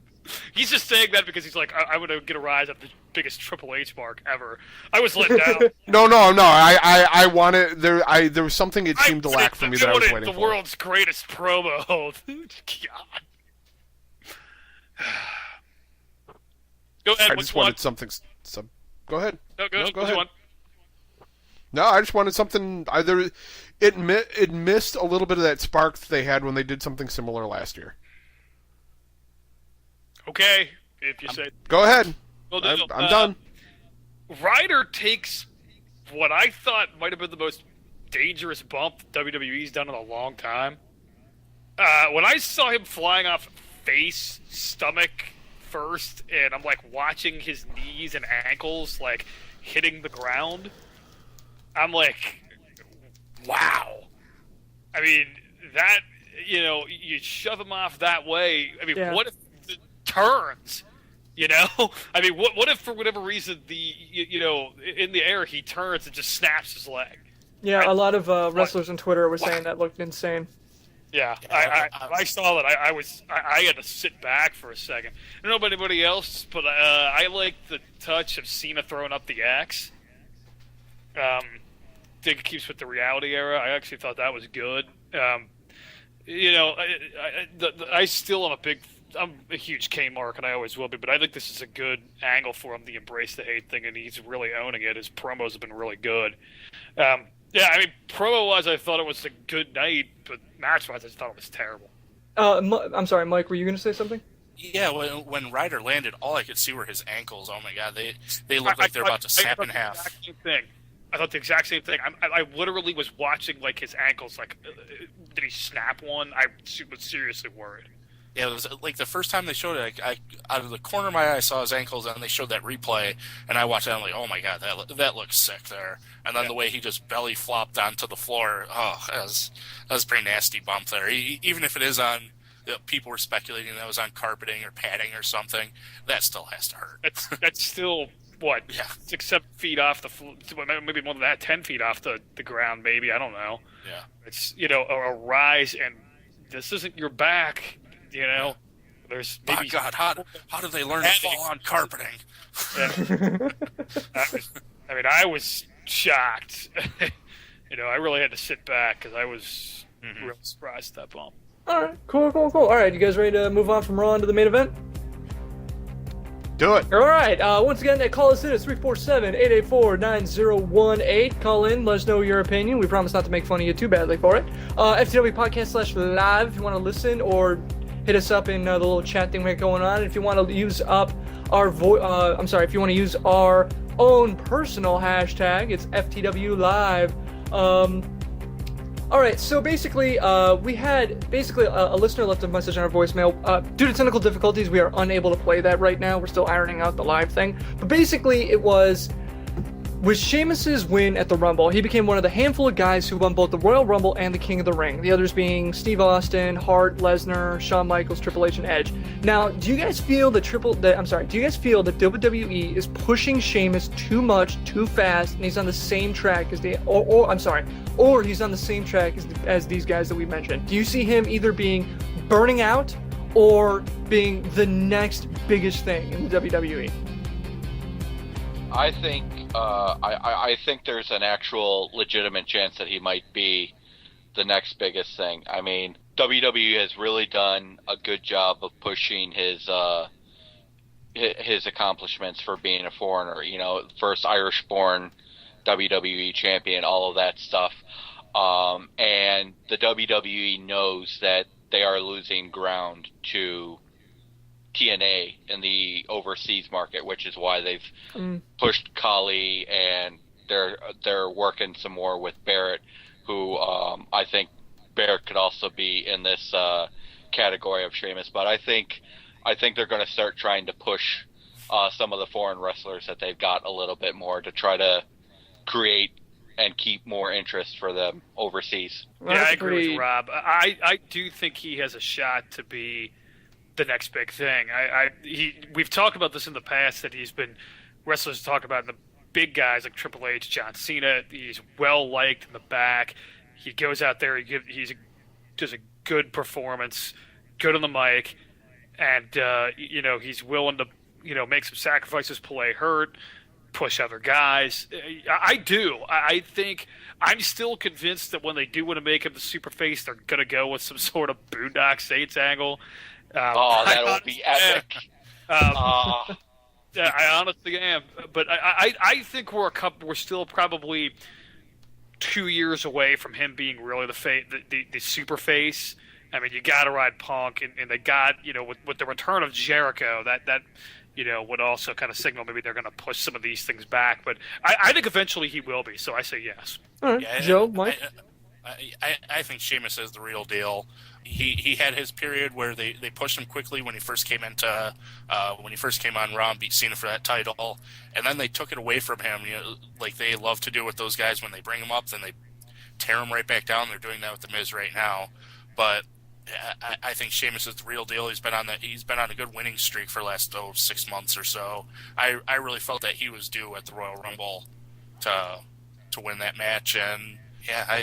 He's just saying that because he's like, I would get a rise at the biggest Triple H mark ever. I was let down. No. I wanted there was something it seemed to lack for me that I was waiting the for. world's greatest promo. God. Go ahead. I What's just one? wanted something. Go ahead. No, go go ahead. ahead. No, I just wanted something. Either it missed a little bit of that spark that they had when they did something similar last year. Okay, if you say. Go ahead. Well, I'm done. Ryder takes what I thought might have been the most dangerous bump WWE's done in a long time. When I saw him flying off face, stomach first, and I'm like watching his knees and ankles like hitting the ground, I'm like, wow. I mean, that, you shove him off that way. I mean, Yeah. what if it turns? I mean, what if for whatever reason in the air he turns and just snaps his leg? Yeah, a lot of wrestlers on Twitter were saying that looked insane. Yeah, I saw that. I had to sit back for a second. I don't know about anybody else, but I like the touch of Cena throwing up the axe. Think it keeps with the reality era. I actually thought that was good. I still am I'm a huge K mark, and I always will be. But I think this is a good angle for him, the embrace the hate thing, and he's really owning it. His promos have been really good. Yeah, I mean, promo-wise, I thought it was a good night, but match-wise, I just thought it was terrible. I'm sorry, Mike. Were you going to say something? Yeah, when Ryder landed, all I could see were his ankles. Oh my god, they look like they're about to snap in half. I thought the exact same thing. I literally was watching like his ankles. Like, did he snap one? I was seriously worried. Yeah, it was like the first time they showed it. I out of the corner of my eye, I saw his ankles, and they showed that replay, and I watched it. I'm like, oh my god, that looks sick there. And then the way he just belly flopped onto the floor, that was a pretty nasty bump there. Even if it is on. People were speculating that was on carpeting or padding or something. That still has to hurt. That's still what? Yeah, 6-7 feet off the maybe more than that, 10 feet off the ground. Maybe I don't know. Yeah, it's a rise, and this isn't your back. There's maybe. Oh God, how do they learn to fall on carpeting? Yeah. I was shocked. I really had to sit back because I was real surprised at that bump. All right, cool. All right, you guys ready to move on from Raw to the main event? Do it. All right. Once again, call us in at 347-884-9018. Call in, let us know your opinion. We promise not to make fun of you too badly for it. FTW Podcast/live if you want to listen, or hit us up in the little chat thing we got going on. If you want to use up our if you want to use our own personal hashtag, it's FTW Live. All right, so basically, we had a listener left a message on our voicemail. Due to technical difficulties, we are unable to play that right now. We're still ironing out the live thing. But basically, it was with Sheamus's win at the Rumble, he became one of the handful of guys who won both the Royal Rumble and the King of the Ring. The others being Steve Austin, Hart, Lesnar, Shawn Michaels, Triple H, and Edge. Now, do you guys feel that WWE is pushing Sheamus too much, too fast, and he's on the same track as or he's on the same track as these guys that we mentioned? Do you see him either being burning out or being the next biggest thing in the WWE? I think I think there's an actual legitimate chance that he might be the next biggest thing. I mean, WWE has really done a good job of pushing his accomplishments for being a foreigner. First Irish-born WWE champion, all of that stuff. And the WWE knows that they are losing ground to TNA in the overseas market, which is why they've pushed Khali, and they're working some more with Barrett, who I think Barrett could also be in this category of Sheamus. But I think they're going to start trying to push some of the foreign wrestlers that they've got a little bit more to try to create and keep more interest for them overseas. Yeah, I agree with Rob. I do think he has a shot to be the next big thing. We've talked about this in the past, that wrestlers talk about the big guys like Triple H, John Cena. He's well liked in the back. He goes out there, he does a good performance, good on the mic, and he's willing to make some sacrifices, play hurt, push other guys. I think I'm still convinced that when they do want to make him the super face, they're gonna go with some sort of Boondock Saints angle. That would be epic. I honestly am, but I think we're still probably 2 years away from him being really the super face. I mean, you got to ride Punk, and they got with the return of Jericho, that would also kind of signal maybe they're going to push some of these things back. But I think eventually he will be. So I say yes. All right, yeah, Joe, Mike. I think Sheamus is the real deal. He had his period where they pushed him quickly when he first came on Raw and beat Cena for that title, and then they took it away from him. Like they love to do with those guys when they bring them up, then they tear them right back down. They're doing that with the Miz right now, but I think Sheamus is the real deal. He's been on a good winning streak for the last 6 months or so. I really felt that he was due at the Royal Rumble to win that match, and yeah,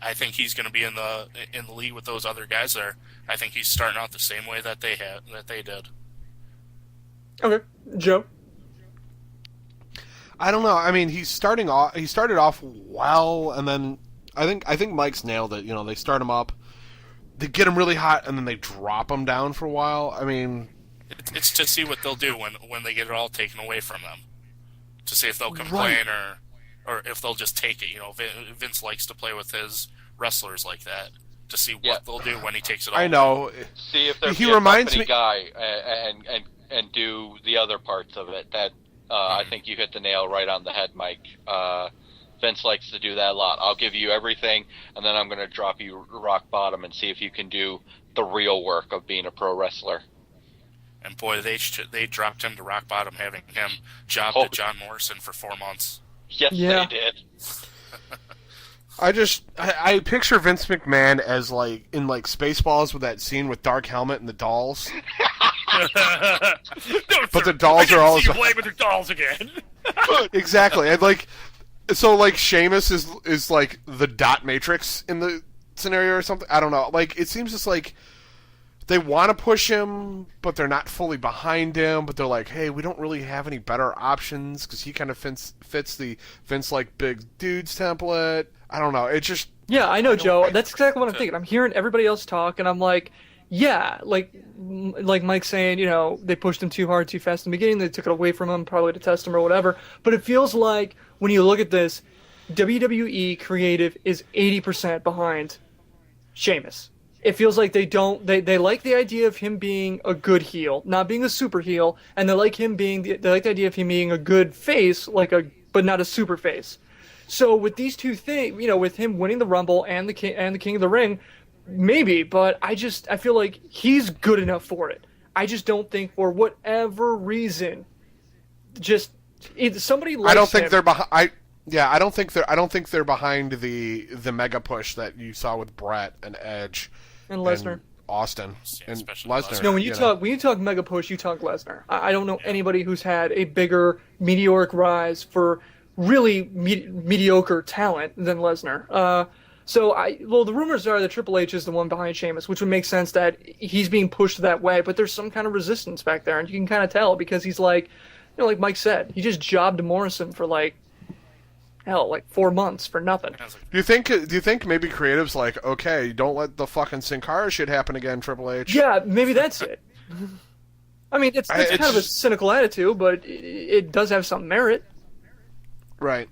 I think he's going to be in the league with those other guys there. I think he's starting out the same way that they did. Okay, Joe. I don't know. I mean, he started off well, and then I think Mike's nailed it. They start him up. they get them really hot and then they drop them down for a while. I mean, It's to see what they'll do when they get it all taken away from them. To see if they'll complain or if they'll just take it. You know, Vince likes to play with his wrestlers like that. To see what they'll do when he takes it all. I know. See if there's He a reminds company me guy and do the other parts of it. That I think you hit the nail right on the head, Mike. Vince likes to do that a lot. I'll give you everything, and then I'm going to drop you rock bottom and see if you can do the real work of being a pro wrestler. And boy, they dropped him to rock bottom, having him jobbed to John Morrison for 4 months. Yes, they did. I picture Vince McMahon as like in like Spaceballs with that scene with Dark Helmet and the dolls. But the dolls are all playing with their dolls again. Exactly. And like so like Sheamus is like the dot matrix in the scenario or something. I don't know. Like it seems just like they want to push him, but they're not fully behind him. But they're like, hey, we don't really have any better options because he kind of fits the Vince like big dudes template. I don't know. It just yeah, I know, Joe. That's exactly what I'm thinking. I'm hearing everybody else talk, and I'm like, yeah, like Mike saying, you know, they pushed him too hard, too fast in the beginning. They took it away from him, probably to test him or whatever. But it feels like when you look at this, WWE creative is 80% behind Sheamus. It feels like they like the idea of him being a good heel, not being a super heel, and they like the idea of him being a good face, but not a super face. So with these two things, you know, with him winning the Rumble and the King of the Ring, maybe, but I feel like he's good enough for it. I just don't think, for whatever reason, somebody likes I don't think him. they're behind. I don't think they're behind the mega push that you saw with Brett and Edge and Lesnar, Austin, Yeah, and especially Lesnar. No, when you talk mega push, you talk Lesnar. I don't know anybody who's had a bigger meteoric rise for really mediocre talent than Lesnar. The rumors are that Triple H is the one behind Sheamus, which would make sense that he's being pushed that way. But there's some kind of resistance back there, and you can kind of tell because he's like, you know, like Mike said, he just jobbed Morrison for like 4 months for nothing. Do you think maybe creative's like, okay, don't let the fucking Sin Cara shit happen again, Triple H? Yeah, maybe that's it. I mean, it's kind of a cynical attitude, but it does have some merit. Right.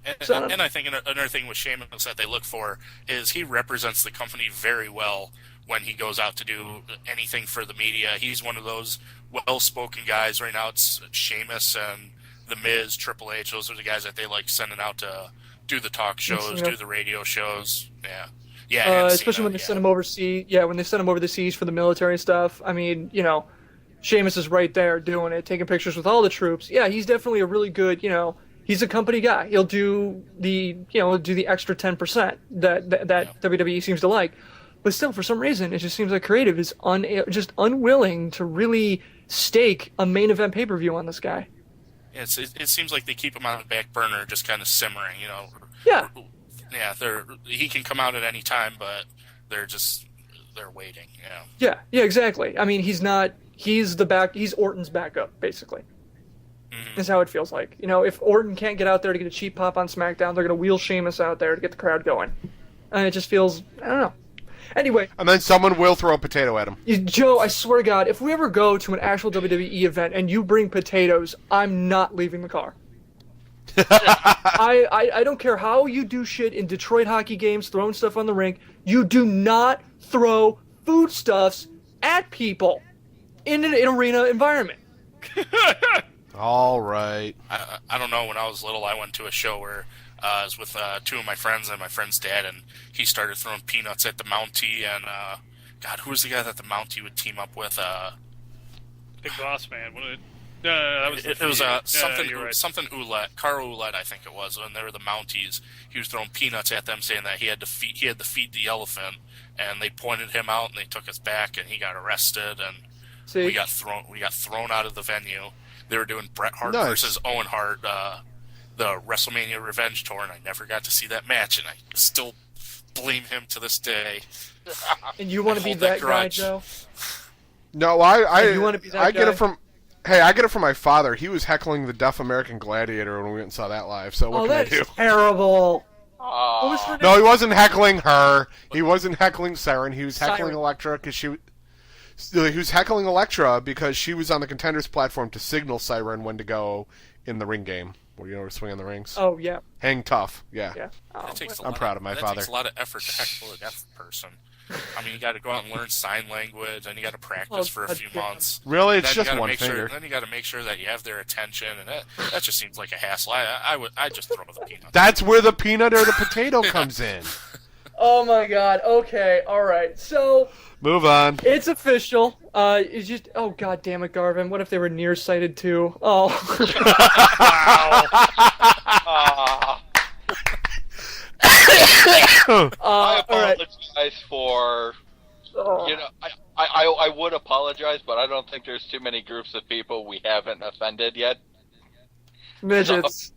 And I think another thing with Sheamus that they look for is he represents the company very well when he goes out to do anything for the media. He's one of those well-spoken guys. Right now it's Sheamus and The Miz, Triple H. Those are the guys that they like sending out to do the talk shows, do the radio shows. Yeah. Especially when they send him overseas. Yeah, when they send him over the seas for the military stuff. I mean, you know, Sheamus is right there doing it, taking pictures with all the troops. Yeah, he's definitely a really good, you know, he's a company guy. He'll do the extra 10% that WWE seems to like. But still, for some reason, it just seems like creative is just unwilling to really stake a main event pay-per-view on this guy. It seems like they keep him on the back burner, just kind of simmering, you know. Yeah. Yeah, he can come out at any time, but they're waiting, you know. Yeah, exactly. I mean, he's Orton's backup, basically. Mm-hmm. That's how it feels like. You know, if Orton can't get out there to get a cheap pop on SmackDown, they're going to wheel Sheamus out there to get the crowd going. And it just feels, I don't know. Anyway. And then someone will throw a potato at him. Joe, I swear to God, if we ever go to an actual WWE event and you bring potatoes, I'm not leaving the car. I don't care how you do shit in Detroit hockey games, throwing stuff on the rink. You do not throw foodstuffs at people in an arena environment. All right. I don't know. When I was little, I went to a show where I was with two of my friends and my friend's dad, and he started throwing peanuts at the Mountie. And God, who was the guy that the Mountie would team up with? Big Boss Man. That was it was something right. something Ouellette, Carl Ouellette, I think it was. When they were the Mounties, he was throwing peanuts at them, saying that he had to feed the elephant, and they pointed him out, and they took us back, and he got arrested, and we got thrown out of the venue. They were doing Bret Hart versus Owen Hart, the WrestleMania Revenge Tour, and I never got to see that match, and I still blame him to this day. And you want to be that guy, Joe? No, I you want to be that I guy? get it from. Hey, I get it from my father. He was heckling the deaf American Gladiator when we went and saw that live. So what can I do? That's terrible. What was her name? No, he wasn't heckling her. He wasn't heckling Siren. He was heckling Siren. Elektra because he was heckling Elektra because she was on the Contenders platform to signal Siren when to go in the ring game. Where you swing on the rings. Oh yeah. Hang tough. Yeah. Yeah. Oh, That takes a I'm lot proud of my father. That takes a lot of effort to heckle a deaf person. I mean, you got to go out and learn sign language, and you got to practice for a few months. Really, it's Then you just gotta one make sure- finger. Then you got to make sure that you have their attention, and that just seems like a hassle. I just throw the peanut. That's where the peanut or the potato comes in. Oh my God. Okay. All right. So Move on. it's official. It's just. Oh God damn it, Garvin. What if they were nearsighted too? Oh. I All right. apologize for. Oh. You know, I would apologize, but I don't think there's too many groups of people we haven't offended yet. Midgets.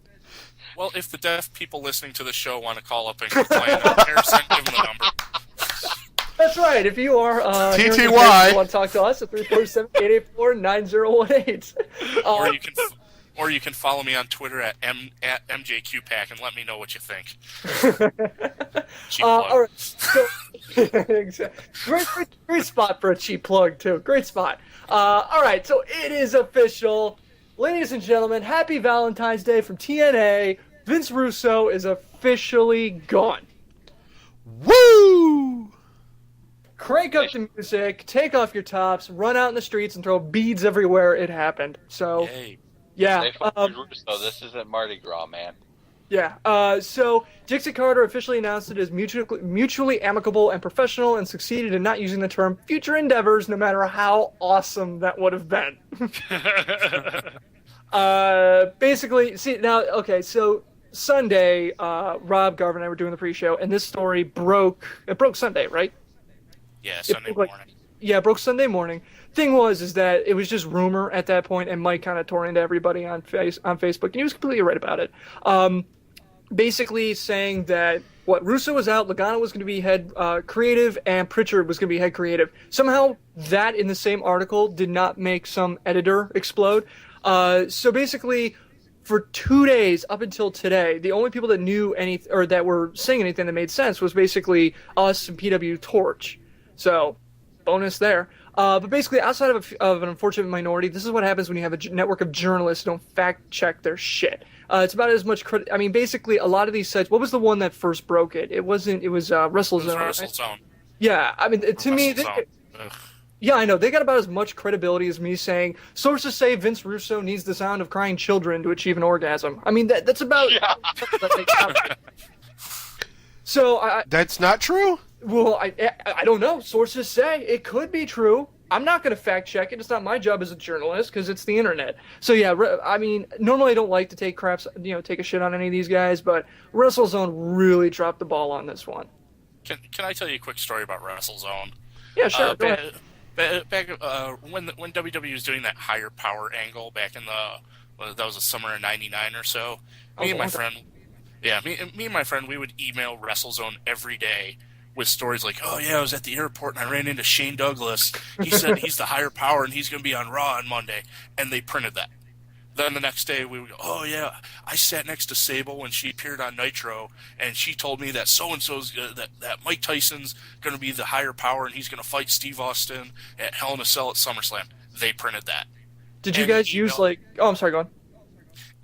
Well, if the deaf people listening to the show want to call up and complain about Harrison, give them the number. That's right. If you are hearing TTY. the news, you want to talk to us at 347-884-9018. Or you can follow me on Twitter at MJQPack and let me know what you think. Cheap plug. All right. So, exactly. Great spot for a cheap plug too. Great spot. All right. So it is official, ladies and gentlemen. Happy Valentine's Day from TNA. Vince Russo is officially gone. Woo! Crank up the music, take off your tops, run out in the streets, and throw beads everywhere. It happened. So. Yay. Yeah. They fucking Russo. This isn't Mardi Gras, man. Yeah. So Dixie Carter officially announced it as mutually amicable and professional, and succeeded in not using the term future endeavors, no matter how awesome that would have been. Basically, see now. Okay, so Sunday, Rob, Garvin, and I were doing the pre-show, and this story broke. It broke Sunday, right? Yeah, Sunday broke, morning. Yeah, it broke Sunday morning. Thing was that it was just rumor at that point, and Mike kind of tore into everybody on Facebook, and he was completely right about it. Basically saying that Russo was out, Logano was going to be head creative, and Pritchard was going to be head creative. Somehow that in the same article did not make some editor explode. So basically, for 2 days up until today, the only people that knew anything or that were saying anything that made sense was basically us and PWTorch. So bonus there. But basically, outside of an unfortunate minority, this is what happens when you have a network of journalists who don't fact-check their shit. It's about as much I mean, basically, a lot of these sites... What was the one that first broke it? It was WrestleZone. It was WrestleZone. Yeah, I mean, to me... WrestleZone. Yeah, I know. They got about as much credibility as me saying, sources say Vince Russo needs the sound of crying children to achieve an orgasm. I mean, that's about... Yeah. So, That's not true? Well, I don't know. Sources say it could be true. I'm not going to fact check it. It's not my job as a journalist because it's the internet. So yeah, I mean, normally I don't like to take a shit on any of these guys, but WrestleZone really dropped the ball on this one. Can I tell you a quick story about WrestleZone? Yeah, sure. Go ahead. Back when WWE was doing that higher power angle back in that was the summer of '99 or so. Me and my friend, we would email WrestleZone every day with stories like, oh yeah, I was at the airport and I ran into Shane Douglas. He said he's the higher power and he's going to be on Raw on Monday. And they printed that. Then the next day we would go, oh yeah, I sat next to Sable when she appeared on Nitro and she told me that so-and-so's, that Mike Tyson's going to be the higher power and he's going to fight Steve Austin at Hell in a Cell at SummerSlam. They printed that. Did you guys use Oh, I'm sorry, go on.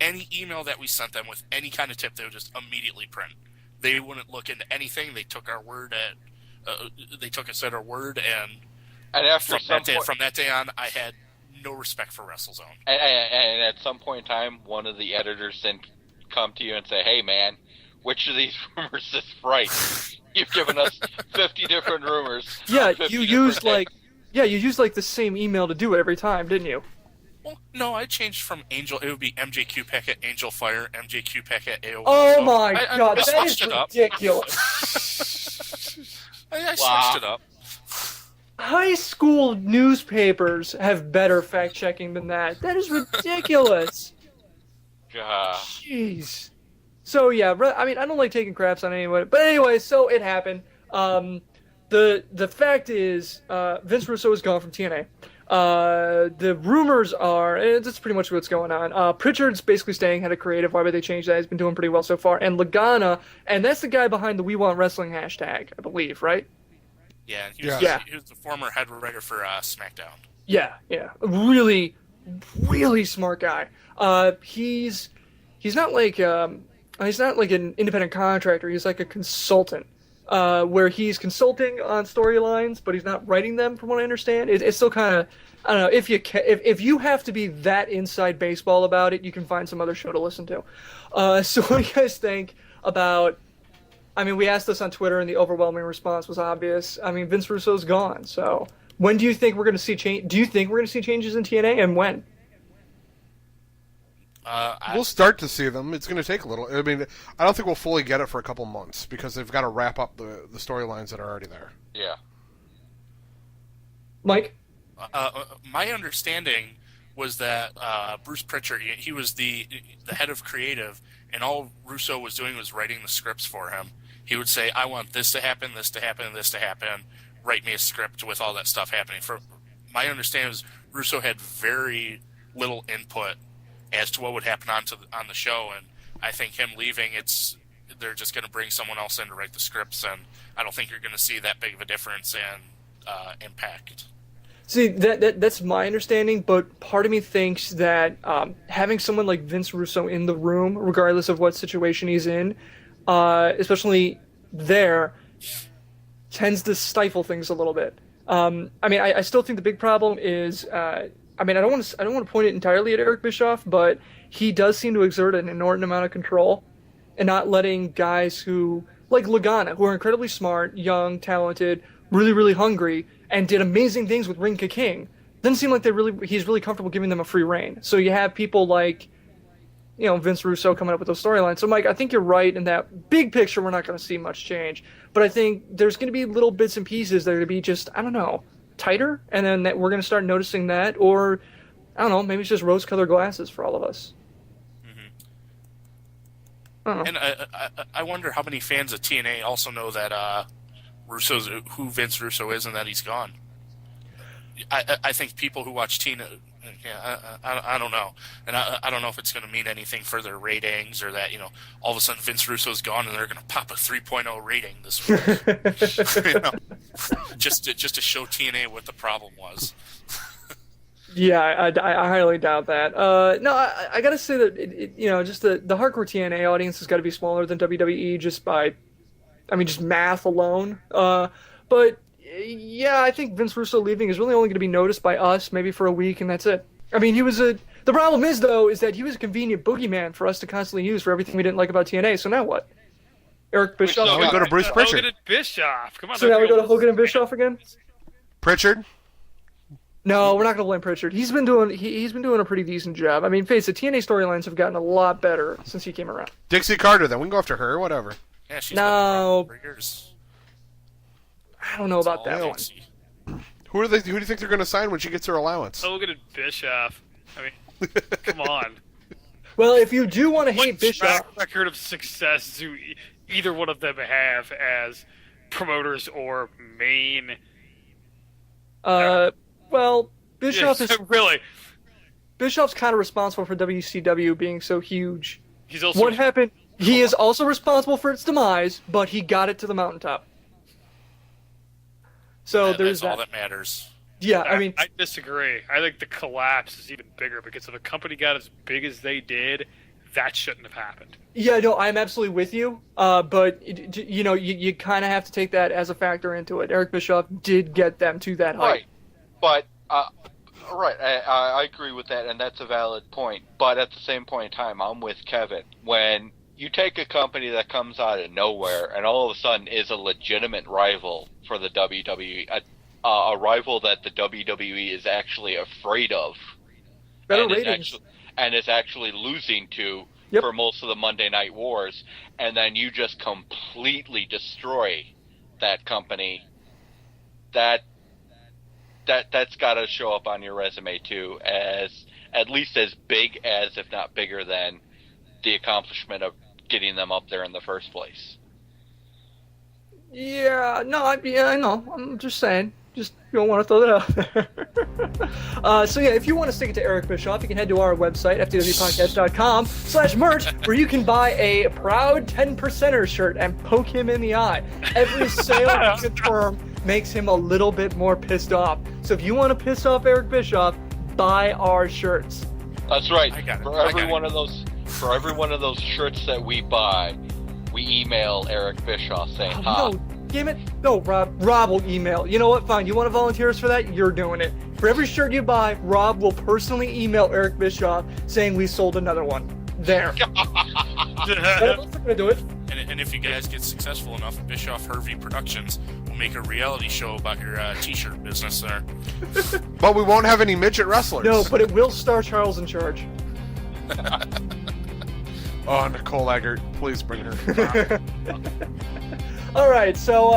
Any email that we sent them with any kind of tip, they would just immediately print. They wouldn't look into anything. They took our word they took us at our word, and after from that day on, I had no respect for WrestleZone. And at some point in time, one of the editors then come to you and say, "Hey, man, which of these rumors is right? You've given us 50 different rumors." Yeah, you used the same email to do it every time, didn't you? Well, no, I changed from Angel. It would be MJQPack at Angel Fire, MJQPack at AOL. Oh so my God, that is ridiculous. I switched it up. High school newspapers have better fact checking than that. That is ridiculous. Jeez. So yeah, I mean, I don't like taking craps on anyone, but anyway, so it happened. the fact is, Vince Russo is gone from TNA. The rumors are, and that's pretty much what's going on. Pritchard's basically staying head of creative. Why would they change that? He's been doing pretty well so far. And Lagana, and that's the guy behind the We Want Wrestling hashtag, I believe, right? Yeah, he was the former head writer for SmackDown. Yeah. Really, really smart guy. He's not like an independent contractor. He's like a consultant. Where he's consulting on storylines, but he's not writing them, from what I understand. It's still kind of, I don't know, if you have to be that inside baseball about it, you can find some other show to listen to. So what do you guys think about, I mean, we asked this on Twitter, and the overwhelming response was obvious. I mean, Vince Russo's gone, so when do you think we're going to see change? Do you think we're going to see changes in TNA, and when? We'll start to see them. It's going to take a little. I mean, I don't think we'll fully get it for a couple months because they've got to wrap up the storylines that are already there. Yeah. Mike? My understanding was that Bruce Pritchard, he was the head of creative, and all Russo was doing was writing the scripts for him. He would say, I want this to happen, this to happen, this to happen. Write me a script with all that stuff happening. For my understanding was Russo had very little input as to what would happen on the show, and I think him leaving, they're just going to bring someone else in to write the scripts, and I don't think you're going to see that big of a difference in impact. See, that's my understanding, but part of me thinks that having someone like Vince Russo in the room, regardless of what situation he's in, especially there, tends to stifle things a little bit. I mean, I still think the big problem is, I mean, I don't want to point it entirely at Eric Bischoff, but he does seem to exert an inordinate amount of control, and not letting guys who, like Lagana, who are incredibly smart, young, talented, really, really hungry, and did amazing things with Ring Ka King. Doesn't seem like he's really comfortable giving them a free rein. So you have people like, Vince Russo coming up with those storylines. So Mike, I think you're right in that big picture. We're not going to see much change, but I think there's going to be little bits and pieces that are going to be just, I don't know, tighter, and then we're going to start noticing that, or I don't know, maybe it's just rose-colored glasses for all of us. I don't know. And I wonder how many fans of TNA also know that who Vince Russo is and that he's gone. I think people who watch TNA, I don't know, and I don't know if it's going to mean anything for their ratings, or that all of a sudden Vince Russo's gone and they're going to pop a 3.0 rating this week, just to show TNA what the problem was. Yeah, I highly doubt that. No, I got to say that just the hardcore TNA audience has got to be smaller than WWE just math alone. But yeah, I think Vince Russo leaving is really only going to be noticed by us, maybe for a week, and that's it. I mean, the problem is that he was a convenient boogeyman for us to constantly use for everything we didn't like about TNA. So now what? Eric Bischoff. Now we go to Bruce Pritchard. Hogan and Bischoff. Come on. So now we go to Hogan and Bischoff again. Pritchard. No, we're not going to blame Pritchard. He's been doing a pretty decent job. I mean, face it, TNA storylines have gotten a lot better since he came around. Dixie Carter, then we can go after her, whatever. Yeah, she's no, been around for years. I don't know about that one. Who do you think they're going to sign when she gets her allowance? Hogan and Bischoff. I mean, come on. Well, if you do want to hate What Bischoff, track record of success do either one of them have as promoters or main? well, Bischoff Yes, is really. Bischoff's kind of responsible for WCW being so huge. He's also What happened? He is also responsible for its demise, but he got it to the mountaintop. So there's that's all that. that matters. Yeah, I mean, I disagree. I think the collapse is even bigger because if a company got as big as they did, that shouldn't have happened. yeah, no, I'm absolutely with you. But you kind of have to take that as a factor into it. Eric Bischoff did get them to that height. Right. But, I agree with that, and that's a valid point. But at the same point in time, I'm with Kevin. When you take a company that comes out of nowhere and all of a sudden is a legitimate rival for the WWE, a rival that the WWE is actually afraid of, Better and ratings. is actually losing to Yep. for most of the Monday Night Wars, and then you just completely destroy that company, that's got to show up on your resume too, as at least as big as, if not bigger than, the accomplishment of getting them up there in the first place. Yeah, no, I know. I'm just saying. Just you don't want to throw that out there. So yeah, if you want to stick it to Eric Bischoff, you can head to our website, ftwpodcast.com/merch, where you can buy a proud 10%er shirt and poke him in the eye. Every sale he confirmed makes him a little bit more pissed off. So if you want to piss off Eric Bischoff, buy our shirts. That's right. I got it. For every one of those shirts that we buy, we email Eric Bischoff saying, "Ha." No, damn it. No, Rob. Rob will email. You know what? Fine. You want to volunteer us for that? You're doing it. For every shirt you buy, Rob will personally email Eric Bischoff saying we sold another one. There. That's gonna do it. And if you guys get successful enough, Bischoff Hervey Productions will make a reality show about your t-shirt business there. But we won't have any midget wrestlers. No, but it will star Charles in Charge. Oh, Nicole Eggert, please bring her. All right, so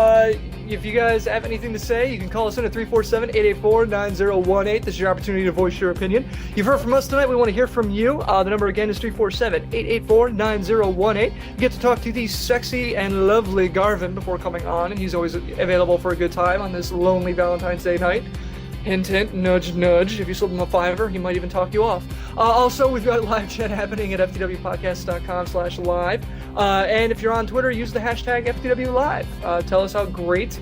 if you guys have anything to say, you can call us in at 347-884-9018. This is your opportunity to voice your opinion. You've heard from us tonight. We want to hear from you. The number again is 347-884-9018. You get to talk to the sexy and lovely Garvin before coming on, and he's always available for a good time on this lonely Valentine's Day night. Hint, hint, nudge, nudge. If you slip him a $5, he might even talk you off. Also, we've got live chat happening at ftwpodcast.com/live. And if you're on Twitter, use the hashtag FTWLive. Tell us how great.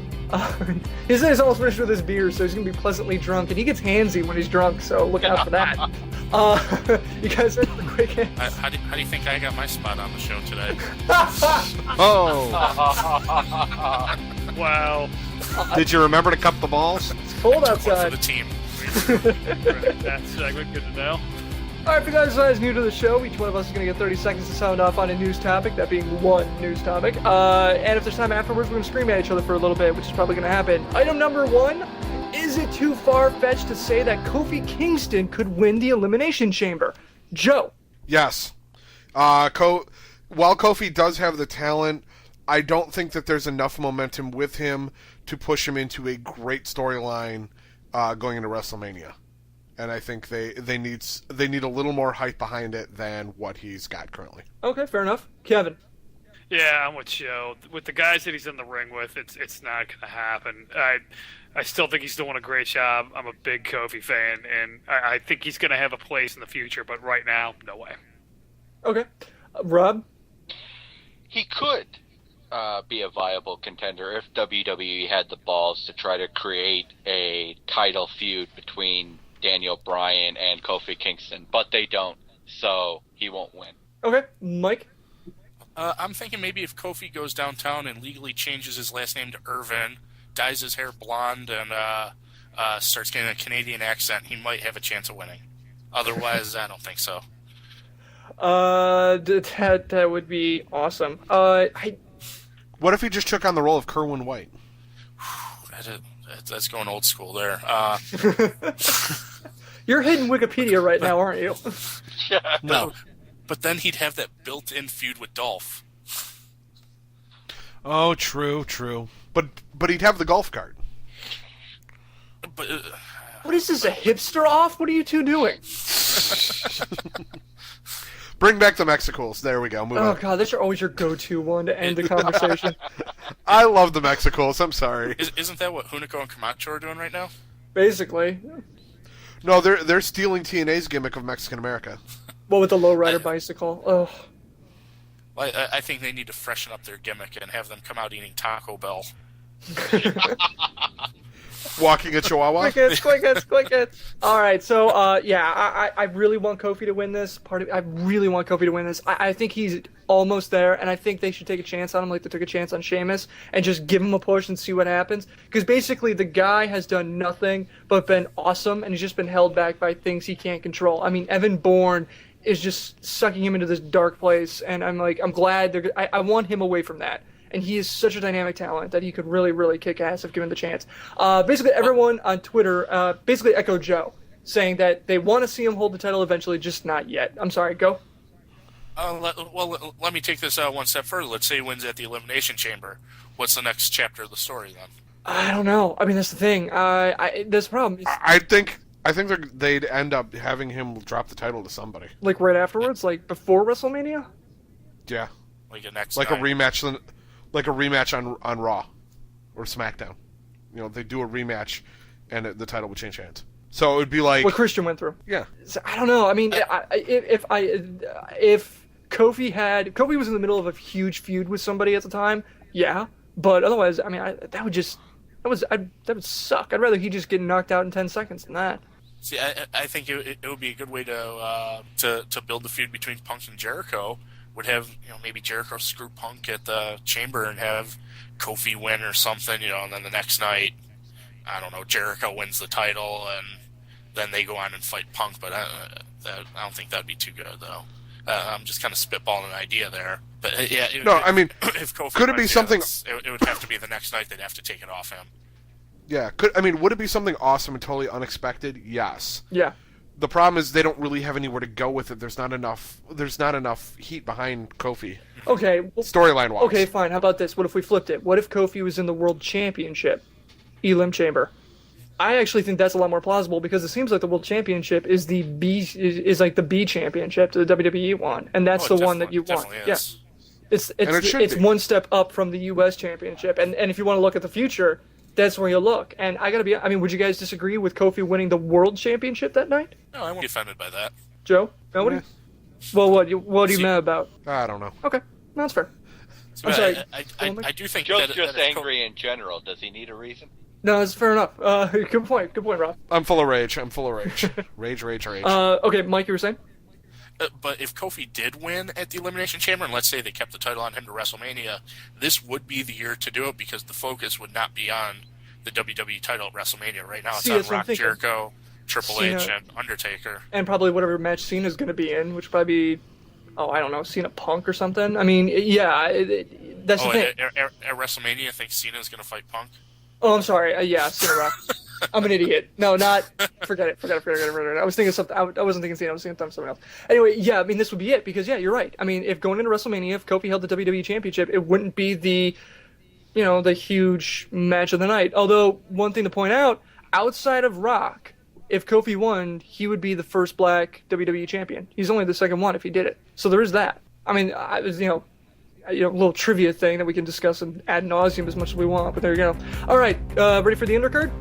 He's almost finished with his beer, so he's going to be pleasantly drunk. And he gets handsy when he's drunk, so look out for that. You guys are quick hands. How do you think I got my spot on the show today? Oh. Wow. Did you remember to cup the balls? It's cold One for outside. the team. That segment, good to know. All right, for guys who is new to the show, each one of us is going to get 30 seconds to sound off on a news topic, that being one news topic. And if there's time afterwards, we're going to scream at each other for a little bit, which is probably going to happen. Item number 1, is it too far-fetched to say that Kofi Kingston could win the Elimination Chamber? Joe. Yes. While Kofi does have the talent, I don't think that there's enough momentum with him to push him into a great storyline going into WrestleMania. And I think they need a little more hype behind it than what he's got currently. Okay, fair enough. Kevin. Yeah, I'm with Joe. With the guys that he's in the ring with, it's not going to happen. I still think he's doing a great job. I'm a big Kofi fan, and I think he's going to have a place in the future, but right now, no way. Okay. Rob? He could be a viable contender if WWE had the balls to try to create a title feud between Daniel Bryan and Kofi Kingston, but they don't, so he won't win. Okay. Mike? I'm thinking maybe if Kofi goes downtown and legally changes his last name to Irvin, dyes his hair blonde, and starts getting a Canadian accent, he might have a chance of winning. Otherwise, I don't think so. That would be awesome. What if he just took on the role of Kerwin White? That's going old school there. You're hitting Wikipedia right now, aren't you? No, but then he'd have that built-in feud with Dolph. Oh, true. But he'd have the golf cart. But What is this, a hipster off? What are you two doing? Bring back the Mexicools. There we go. Move on. God, that's always your go-to one to end the conversation. I love the Mexicools. I'm sorry. Isn't that what Hunico and Camacho are doing right now? Basically. No, they're stealing TNA's gimmick of Mexican America. Well, with the lowrider bicycle. Oh. Well, I think they need to freshen up their gimmick and have them come out eating Taco Bell. Walking a chihuahua? Clickets. All right, so I really want Kofi to win this. I really want Kofi to win this. I think he's almost there, and I think they should take a chance on him like they took a chance on Sheamus and just give him a push and see what happens. Because basically the guy has done nothing but been awesome, and he's just been held back by things he can't control. I mean, Evan Bourne is just sucking him into this dark place, and I'm glad I want him away from that. And he is such a dynamic talent that he could really, really kick ass if given the chance. Basically, everyone on Twitter basically echoed Joe, saying that they want to see him hold the title eventually, just not yet. I'm sorry, go. Let me take this one step further. Let's say he wins at the Elimination Chamber. What's the next chapter of the story then? I don't know. I mean, that's the thing. That's the problem. I think they'd end up having him drop the title to somebody. Like right afterwards, like before WrestleMania. Yeah, Like a next like night. a rematch on Raw. or SmackDown. You know, they do a rematch, and the title would change hands. So it would be like what Christian went through. Yeah. So, I don't know. I mean, if Kofi was in the middle of a huge feud with somebody at the time, yeah. But otherwise, I mean, that would suck. I'd rather he just get knocked out in 10 seconds than that. See, I think it would be a good way to build the feud between Punk and Jericho. Would have, you know, maybe Jericho screw Punk at the Chamber and have Kofi win or something, you know, and then the next night, I don't know, Jericho wins the title and then they go on and fight Punk. But I don't think that'd be too good, though. I'm just kind of spitballing an idea there. But I mean, if Kofi could it be wins, something? It would have to be the next night. They'd have to take it off him. Yeah, would it be something awesome and totally unexpected? Yes. Yeah. The problem is they don't really have anywhere to go with it. There's not enough heat behind Kofi. Okay. Well, storyline wise. Okay, fine. How about this? What if we flipped it? What if Kofi was in the World Championship, Elim Chamber? I actually think that's a lot more plausible because it seems like the World Championship is the like the B championship to the WWE one, and that's the one that you want. Yeah. It's one step up from the US Championship, and if you want to look at the future, that's where you look. And would you guys disagree with Kofi winning the World Championship that night? No, I won't be offended by that. Joe? Nobody? Yeah. Well, what are you mad about? I don't know. Okay, no, that's fair. I'm sorry. I do think Joe's that just angry in general. Does he need a reason? No, that's fair enough. Good point, Rob. I'm full of rage. Rage. Okay, Mike, you were saying? But if Kofi did win at the Elimination Chamber, and let's say they kept the title on him to WrestleMania, this would be the year to do it because the focus would not be on the WWE title at WrestleMania. Right now it's on Rock, Jericho, Triple H, and Undertaker. And probably whatever match Cena's going to be in, which would probably be, I don't know, Cena Punk or something. I mean, yeah, that's the thing. At WrestleMania, I think Cena's going to fight Punk. Oh, I'm sorry. Yeah, Cena Rock. I'm an idiot. No, not. Forget it. I was thinking something. I wasn't thinking Cena. I was thinking something else. Anyway, yeah. I mean, this would be it because you're right. I mean, if going into WrestleMania, if Kofi held the WWE Championship, it wouldn't be the huge match of the night. Although one thing to point out, outside of Rock, if Kofi won, he would be the first Black WWE champion. He's only the second one if he did it. So there is that. I mean, a little trivia thing that we can discuss ad nauseum as much as we want, but there you go. All right, ready for the undercard?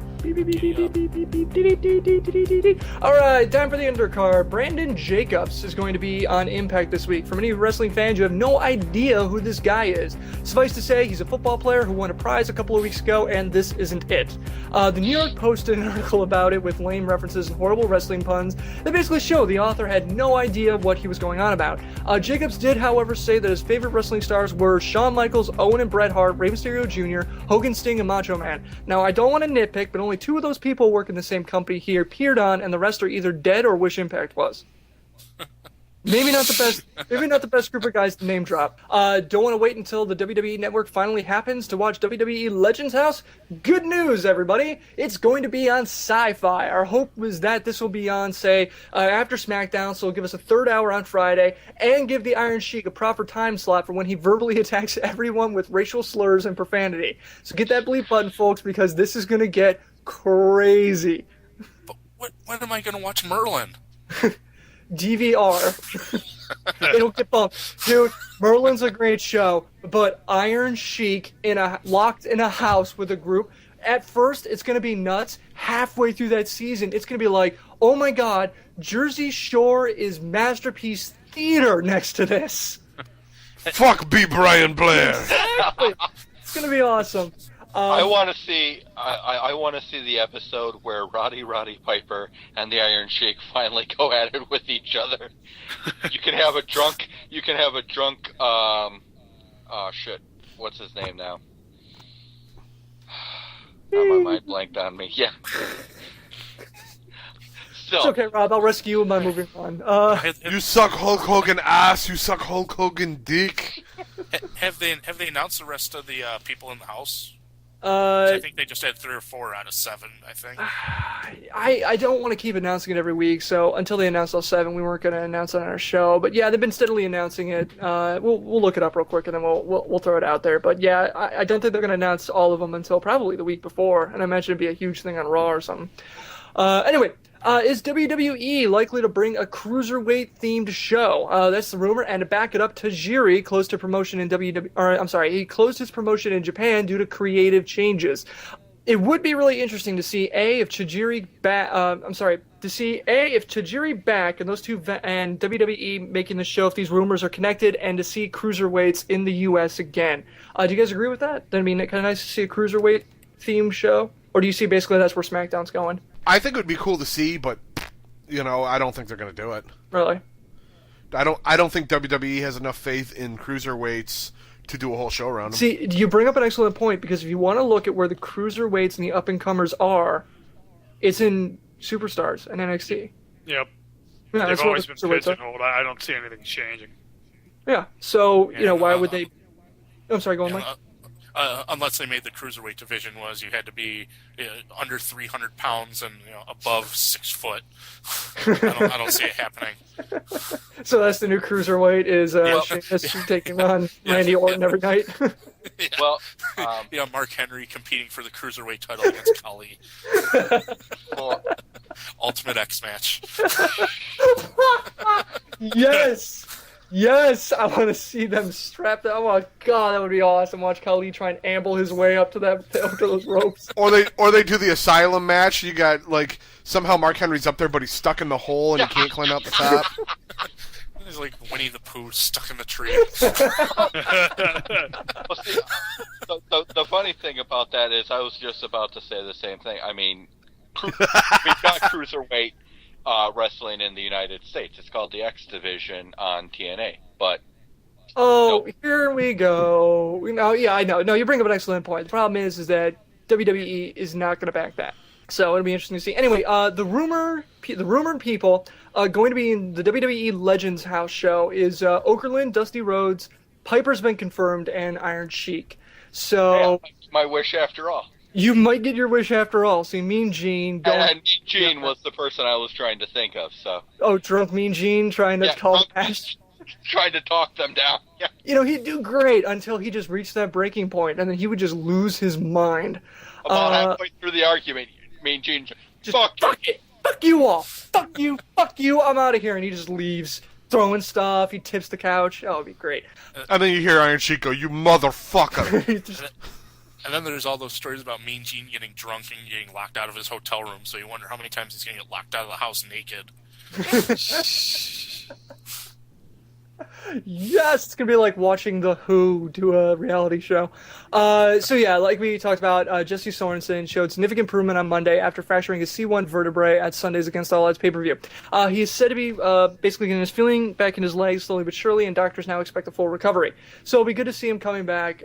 All right, time for the undercard. Brandon Jacobs is going to be on Impact this week. For many wrestling fans, you have no idea who this guy is. Suffice to say, he's a football player who won a prize a couple of weeks ago, and this isn't it. The New York posted an article about it with lame references and horrible wrestling puns that basically show the author had no idea what he was going on about. Jacobs did, however, say that his favorite wrestling stars were Shawn Michaels, Owen and Bret Hart, Rey Mysterio Jr., Hogan, Sting, and Macho Man. Now, I don't want to nitpick, but only two of those people work in the same company he appeared on, and the rest are either dead or wish Impact was. Maybe not the best group of guys to name drop. Don't want to wait until the WWE Network finally happens to watch WWE Legends House? Good news, everybody! It's going to be on Sci-Fi. Our hope was that this will be on, say, after SmackDown, so it'll give us a third hour on Friday, and give the Iron Sheik a proper time slot for when he verbally attacks everyone with racial slurs and profanity. So get that bleep button, folks, because this is going to get crazy. But when am I going to watch Merlin? DVR. It'll get bumped. Dude, Merlin's a great show, but Iron Sheik locked in a house with a group, at first it's going to be nuts. Halfway through that season, it's going to be like, oh my god, Jersey Shore is Masterpiece Theater next to this. Fuck B. Brian Blair. Exactly. It's going to be awesome. I want to see. I want to see the episode where Roddy Piper and the Iron Sheik finally go at it with each other. You can have a drunk. Shit. What's his name now? My mind blanked on me. Yeah. It's okay, Rob. I'll rescue him by moving on. You suck Hulk Hogan ass. You suck Hulk Hogan dick. Have they announced the rest of the people in the house? I think they just had 3 or 4 out of 7, I think. I don't want to keep announcing it every week, so until they announced all 7, we weren't going to announce it on our show. But yeah, they've been steadily announcing it. We'll look it up real quick, and then we'll throw it out there. But yeah, I don't think they're going to announce all of them until probably the week before, and I imagine it'd be a huge thing on Raw or something. Anyway, Is WWE likely to bring a cruiserweight-themed show? That's the rumor. And to back it up, Tajiri closed his promotion in he closed his promotion in Japan due to creative changes. It would be really interesting to see if Tajiri back and those two and WWE making the show if these rumors are connected, and to see cruiserweights in the U.S. again. Do you guys agree with that? I mean, kind of nice to see a cruiserweight themed show, or do you see basically that's where SmackDown's going? I think it would be cool to see, but I don't think they're going to do it. Really? I don't think WWE has enough faith in cruiserweights to do a whole show around them. See, you bring up an excellent point, because if you want to look at where the cruiserweights and the up-and-comers are, it's in Superstars and NXT. Yep. Yeah, They've that's always what been the cruiserweights are. pigeonholed. I don't see anything changing. Yeah, so, why would they... I'm sorry, go on, Mike. Unless they made the cruiserweight division was you had to be under 300 pounds and above 6 foot. I don't see it happening. So that's the new cruiserweight is Sheamus taking on Randy Orton every night. Yeah. Well, Mark Henry competing for the cruiserweight title against Khali. well, Ultimate X match. Yes, I want to see them strapped. Oh my god, that would be awesome. Watch Khali try and amble his way up to those ropes. Or they do the asylum match. You got somehow Mark Henry's up there, but he's stuck in the hole and he can't climb out the top. He's like Winnie the Pooh stuck in the tree. well, see, the funny thing about that is I was just about to say the same thing. I mean, we've got cruiserweight wrestling in the United States. It's called the X Division on TNA. But here we go. I know. No, you bring up an excellent point. The problem is that WWE is not going to back that. So it'll be interesting to see. Anyway, the rumored people going to be in the WWE Legends House show is Okerlund, Dusty Rhodes, Piper's been confirmed, and Iron Sheik. So my wish after all. You might get your wish after all. See, Mean Gene. And Mean Gene was the person I was trying to think of. So. Oh, drunk Mean Gene trying to call the match. Trying to talk them down. Yeah. He'd do great until he just reached that breaking point, and then he would just lose his mind. About halfway through the argument, Mean Gene just fuck it. Fuck you all. Fuck you. I'm out of here. And he just leaves, throwing stuff. He tips the couch. Oh, it'd be great. And then you hear Iron Sheik go, "You motherfucker." And then there's all those stories about Mean Gene getting drunk and getting locked out of his hotel room, so you wonder how many times he's going to get locked out of the house naked. Yes, it's going to be like watching The Who do a reality show. Like we talked about, Jesse Sorrensen showed significant improvement on Monday after fracturing his C1 vertebrae at Sunday's Against All Odds pay-per-view. He is said to be basically getting his feeling back in his legs slowly but surely, and doctors now expect a full recovery. So it'll be good to see him coming back.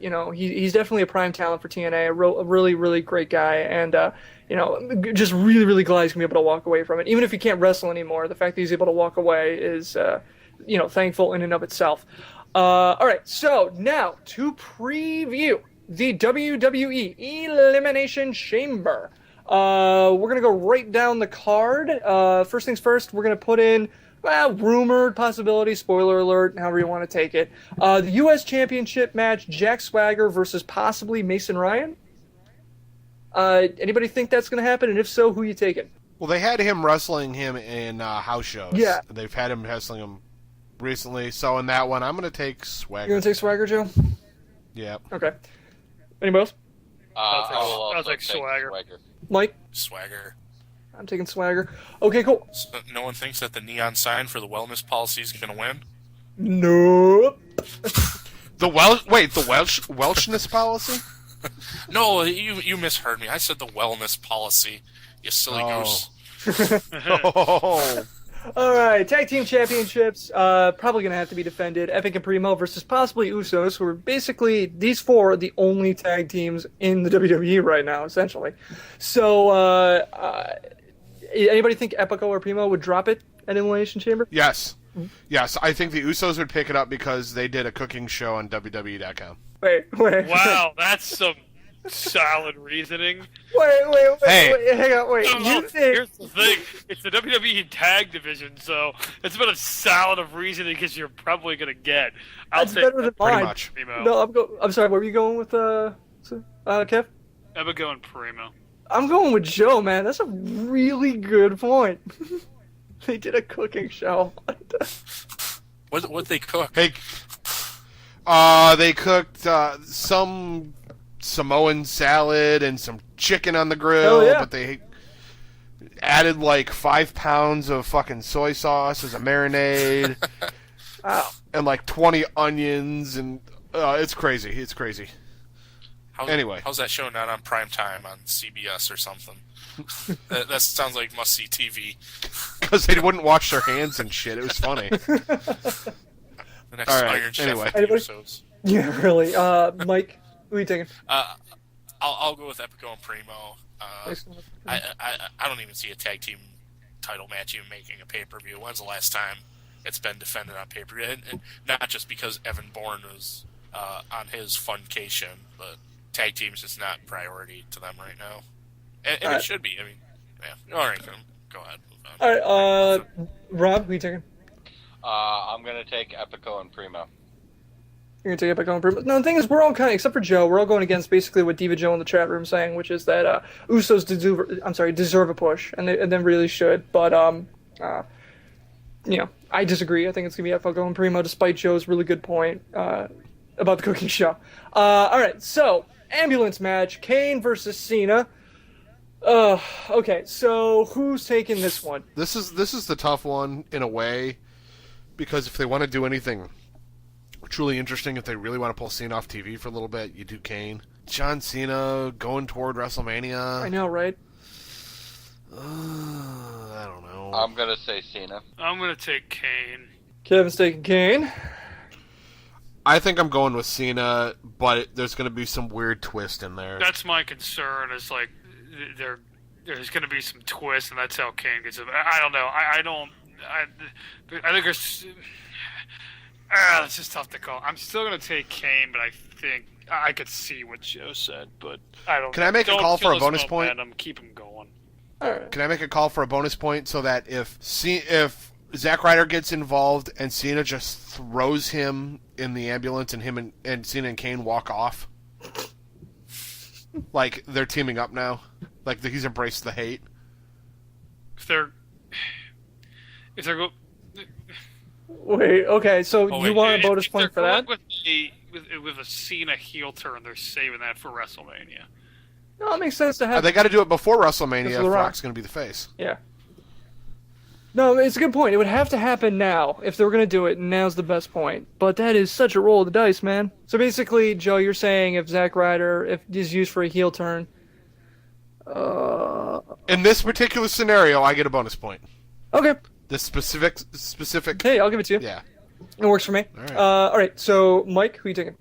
He's definitely a prime talent for TNA, a really, really great guy, and just really, really glad he's going to be able to walk away from it. Even if he can't wrestle anymore, the fact that he's able to walk away is... thankful in and of itself. All right, so now to preview the WWE Elimination Chamber. We're going to go right down the card. First things first, we're going to put in rumored possibility, spoiler alert, however you want to take it. The U.S. Championship match, Jack Swagger versus possibly Mason Ryan. Anybody think that's going to happen? And if so, who you taking? Well, they had him wrestling him in house shows. Yeah. They've had him wrestling him recently, so in that one, I'm going to take Swagger. You're going to take Swagger, Joe? Yeah. Okay. Anybody else? I'll take Swagger. Mike? Swagger. I'm taking Swagger. Okay, cool. So no one thinks that the neon sign for the wellness policy is going to win? Nope. The Welshness policy? No, you misheard me. I said the wellness policy, you silly goose. Oh. All right, tag team championships, probably going to have to be defended. Epic and Primo versus possibly Usos, who are basically, these four are the only tag teams in the WWE right now, essentially. So, anybody think Epico or Primo would drop it at Elimination Chamber? Yes. Yes, I think the Usos would pick it up because they did a cooking show on WWE.com. Wait. Wow, that's some solid reasoning. Wait, Hey. hang on, wait. You think... Here's the thing. It's the WWE tag division, so it's about as solid of reasoning as you're probably going to get. That's better than mine. Pretty much. Primo. No, I'm sorry, what were you going with, Kev? I'm going Primo. I'm going with Joe, man. That's a really good point. They did a cooking show. What they cook? Hey, they cooked some Samoan salad and some chicken on the grill, Hell yeah. but they added like 5 pounds of fucking soy sauce as a marinade, Wow. and like 20 onions, and it's crazy. It's crazy. Anyway. How's that show not on prime time on CBS or something? that sounds like must-see TV. Because they wouldn't wash their hands and shit. It was funny. The next All right, Iron Chef anyway. episodes. Yeah, really. Mike, who are you taking? I'll go with Epico and Primo. I don't even see a tag team title match even making a pay-per-view. When's the last time it's been defended on pay-per-view? And not just because Evan Bourne was on his funcation, but tag team's just not priority to them right now. And it should be. I mean, yeah. All right, go ahead. Move on. All right, Rob, who are you taking? I'm gonna take Epico and Primo. You're gonna take it back on. No, the thing is, we're all kind of, except for Joe, we're all going against basically what Diva Joe in the chat room saying, which is that Usos deserve a push, and they really should. But I disagree. I think it's gonna be Epico and Primo, despite Joe's really good point about the cooking show. All right, so ambulance match: Kane versus Cena. Okay, so who's taking this one? This is the tough one in a way, because if they want to do anything truly interesting, if they really want to pull Cena off TV for a little bit, you do Kane. John Cena going toward WrestleMania. I know, right? I don't know. I'm gonna say Cena. I'm gonna take Kane. Kevin's taking Kane. I think I'm going with Cena, but there's going to be some weird twist in there. That's my concern. Is like there's going to be some twist, and that's how Kane gets it. I don't know. I think there's. It's just tough to call. I'm still going to take Kane, but I think I could see what Joe said, but I don't. Can I make a call for a bonus point? Keep him going. All right. Can I make a call for a bonus point so that if Zack Ryder gets involved and Cena just throws him in the ambulance and Cena and Kane walk off? Like they're teaming up now? Like he's embraced the hate? If they're go. Wait, okay, so you want a bonus if point for they're that? going with a Cena heel turn, they're saving that for WrestleMania. No, it makes sense to have. They got to do it before Because WrestleMania of if The Rock. Rock's going to be the face. Yeah. No, it's a good point. It would have to happen now. If they were going to do it, now's the best point. But that is such a roll of the dice, man. So basically, Joe, you're saying if Zack Ryder, if he's used for a heel turn... In this particular scenario, I get a bonus point. Okay. This specific... Hey, I'll give it to you. Yeah. It works for me. All right. All right, so Mike, who are you taking?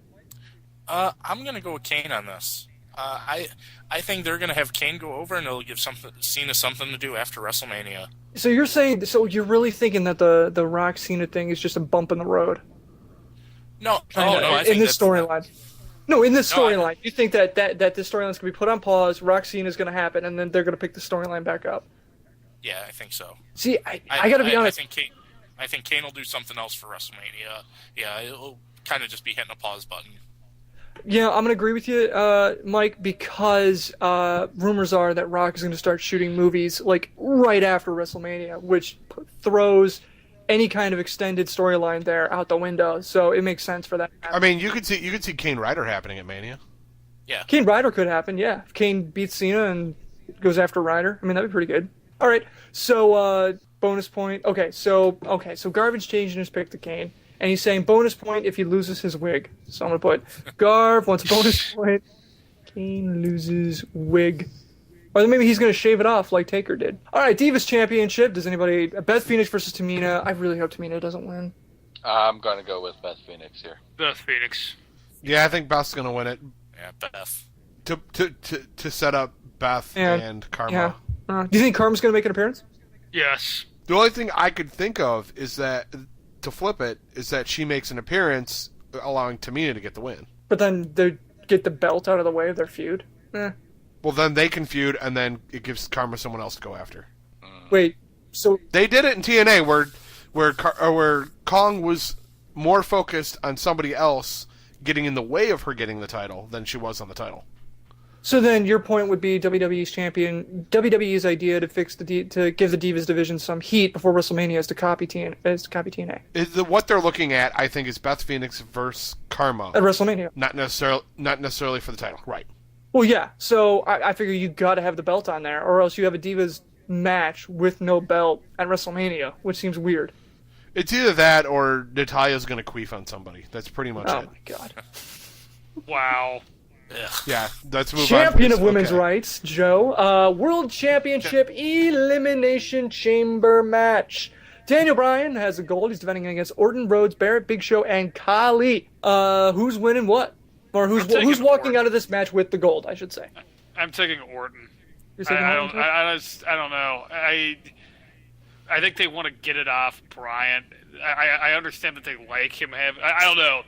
I'm going to go with Kane on this. I think they're going to have Kane go over, and it'll give Cena something to do after WrestleMania. So you're saying, so you're really thinking that the Rock Cena thing is just a bump in the road? No. I think in this that's- storyline. No, in this No, I- storyline. You think that this storyline's going to be put on pause, Rock Cena is going to happen, and then they're going to pick the storyline back up? Yeah, I think so. See, I got to be honest. I think Kane will do something else for WrestleMania. Yeah, it'll kind of just be hitting a pause button. Yeah, I'm going to agree with you, Mike, because rumors are that Rock is going to start shooting movies like right after WrestleMania, which throws any kind of extended storyline there out the window. So it makes sense for that. I mean, you could see Kane Ryder happening at Mania. Yeah. Kane Ryder could happen, yeah. If Kane beats Cena and goes after Ryder, I mean, that'd be pretty good. All right, so bonus point. Okay, so Garbage changing his pick to Kane. And he's saying bonus point if he loses his wig. So I'm going to put Garv wants a bonus point. Kane loses wig. Or then maybe he's going to shave it off like Taker did. All right, Divas Championship. Does anybody... Beth Phoenix versus Tamina. I really hope Tamina doesn't win. I'm gonna go with Beth Phoenix here. Beth Phoenix. Yeah, I think Beth's going to win it Yeah, Beth. to set up Beth and Karma. Yeah. Do you think Karma's going to make an appearance? Yes. The only thing I could think of is that, to flip it, is that she makes an appearance, allowing Tamina to get the win. But then they get the belt out of the way of their feud? Well, then they can feud, and then it gives Karma someone else to go after. Wait, so... They did it in TNA, where Kong was more focused on somebody else getting in the way of her getting the title than she was on the title. So then your point would be WWE's idea to fix to give the Divas division some heat before WrestleMania is to copy TNA. What they're looking at, I think, is Beth Phoenix versus Karma. At WrestleMania. Not necessarily for the title, right? Well, yeah. So I figure you got to have the belt on there, or else you have a Divas match with no belt at WrestleMania, which seems weird. It's either that or Natalia's going to queef on somebody. That's pretty much it. Oh my god. Wow. Yeah, let's move on. Champion please. of women's Okay. rights, Joe. World Championship Elimination Chamber match. Daniel Bryan has the gold. He's defending against Orton, Rhodes, Barrett, Big Show, and Khali. Who's winning what? Or who's walking Orton. out of this match with the gold, I should say. I'm taking Orton. You're taking Orton? I don't know. I think they want to get it off Bryan. I understand that they like him. I don't know.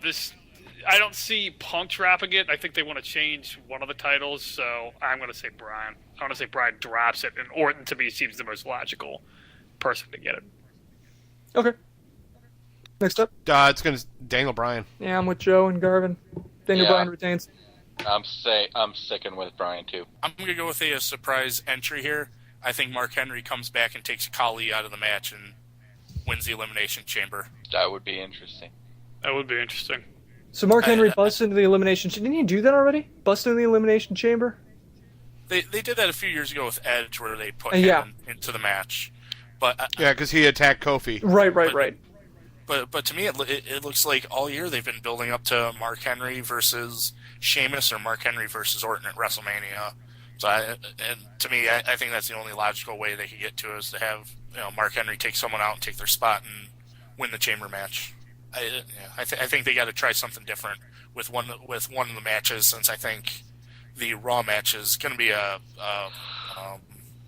I don't see Punk dropping it. I think they want to change one of the titles, so I'm going to say Bryan. I want to say Bryan drops it, and Orton, to me, seems the most logical person to get it. Okay. Next up. It's going to Daniel Bryan. Yeah, I'm with Joe and Garvin. Daniel Yeah. Bryan retains. I'm sticking with Bryan too. I'm going to go with a surprise entry here. I think Mark Henry comes back and takes Khali out of the match and wins the Elimination Chamber. That would be interesting. That would be interesting. So Mark Henry busts into the Elimination Chamber. Didn't he do that already? Bust into the Elimination Chamber? They did that a few years ago with Edge, where they put Yeah. him into the match. But Yeah, because he attacked Kofi. Right. But to me, it looks like all year they've been building up to Mark Henry versus Sheamus or Mark Henry versus Orton at WrestleMania. So to me, I think that's the only logical way they could get to is to have Mark Henry take someone out and take their spot and win the Chamber match. I think they got to try something different with one of the matches, since I think the Raw match is going to be a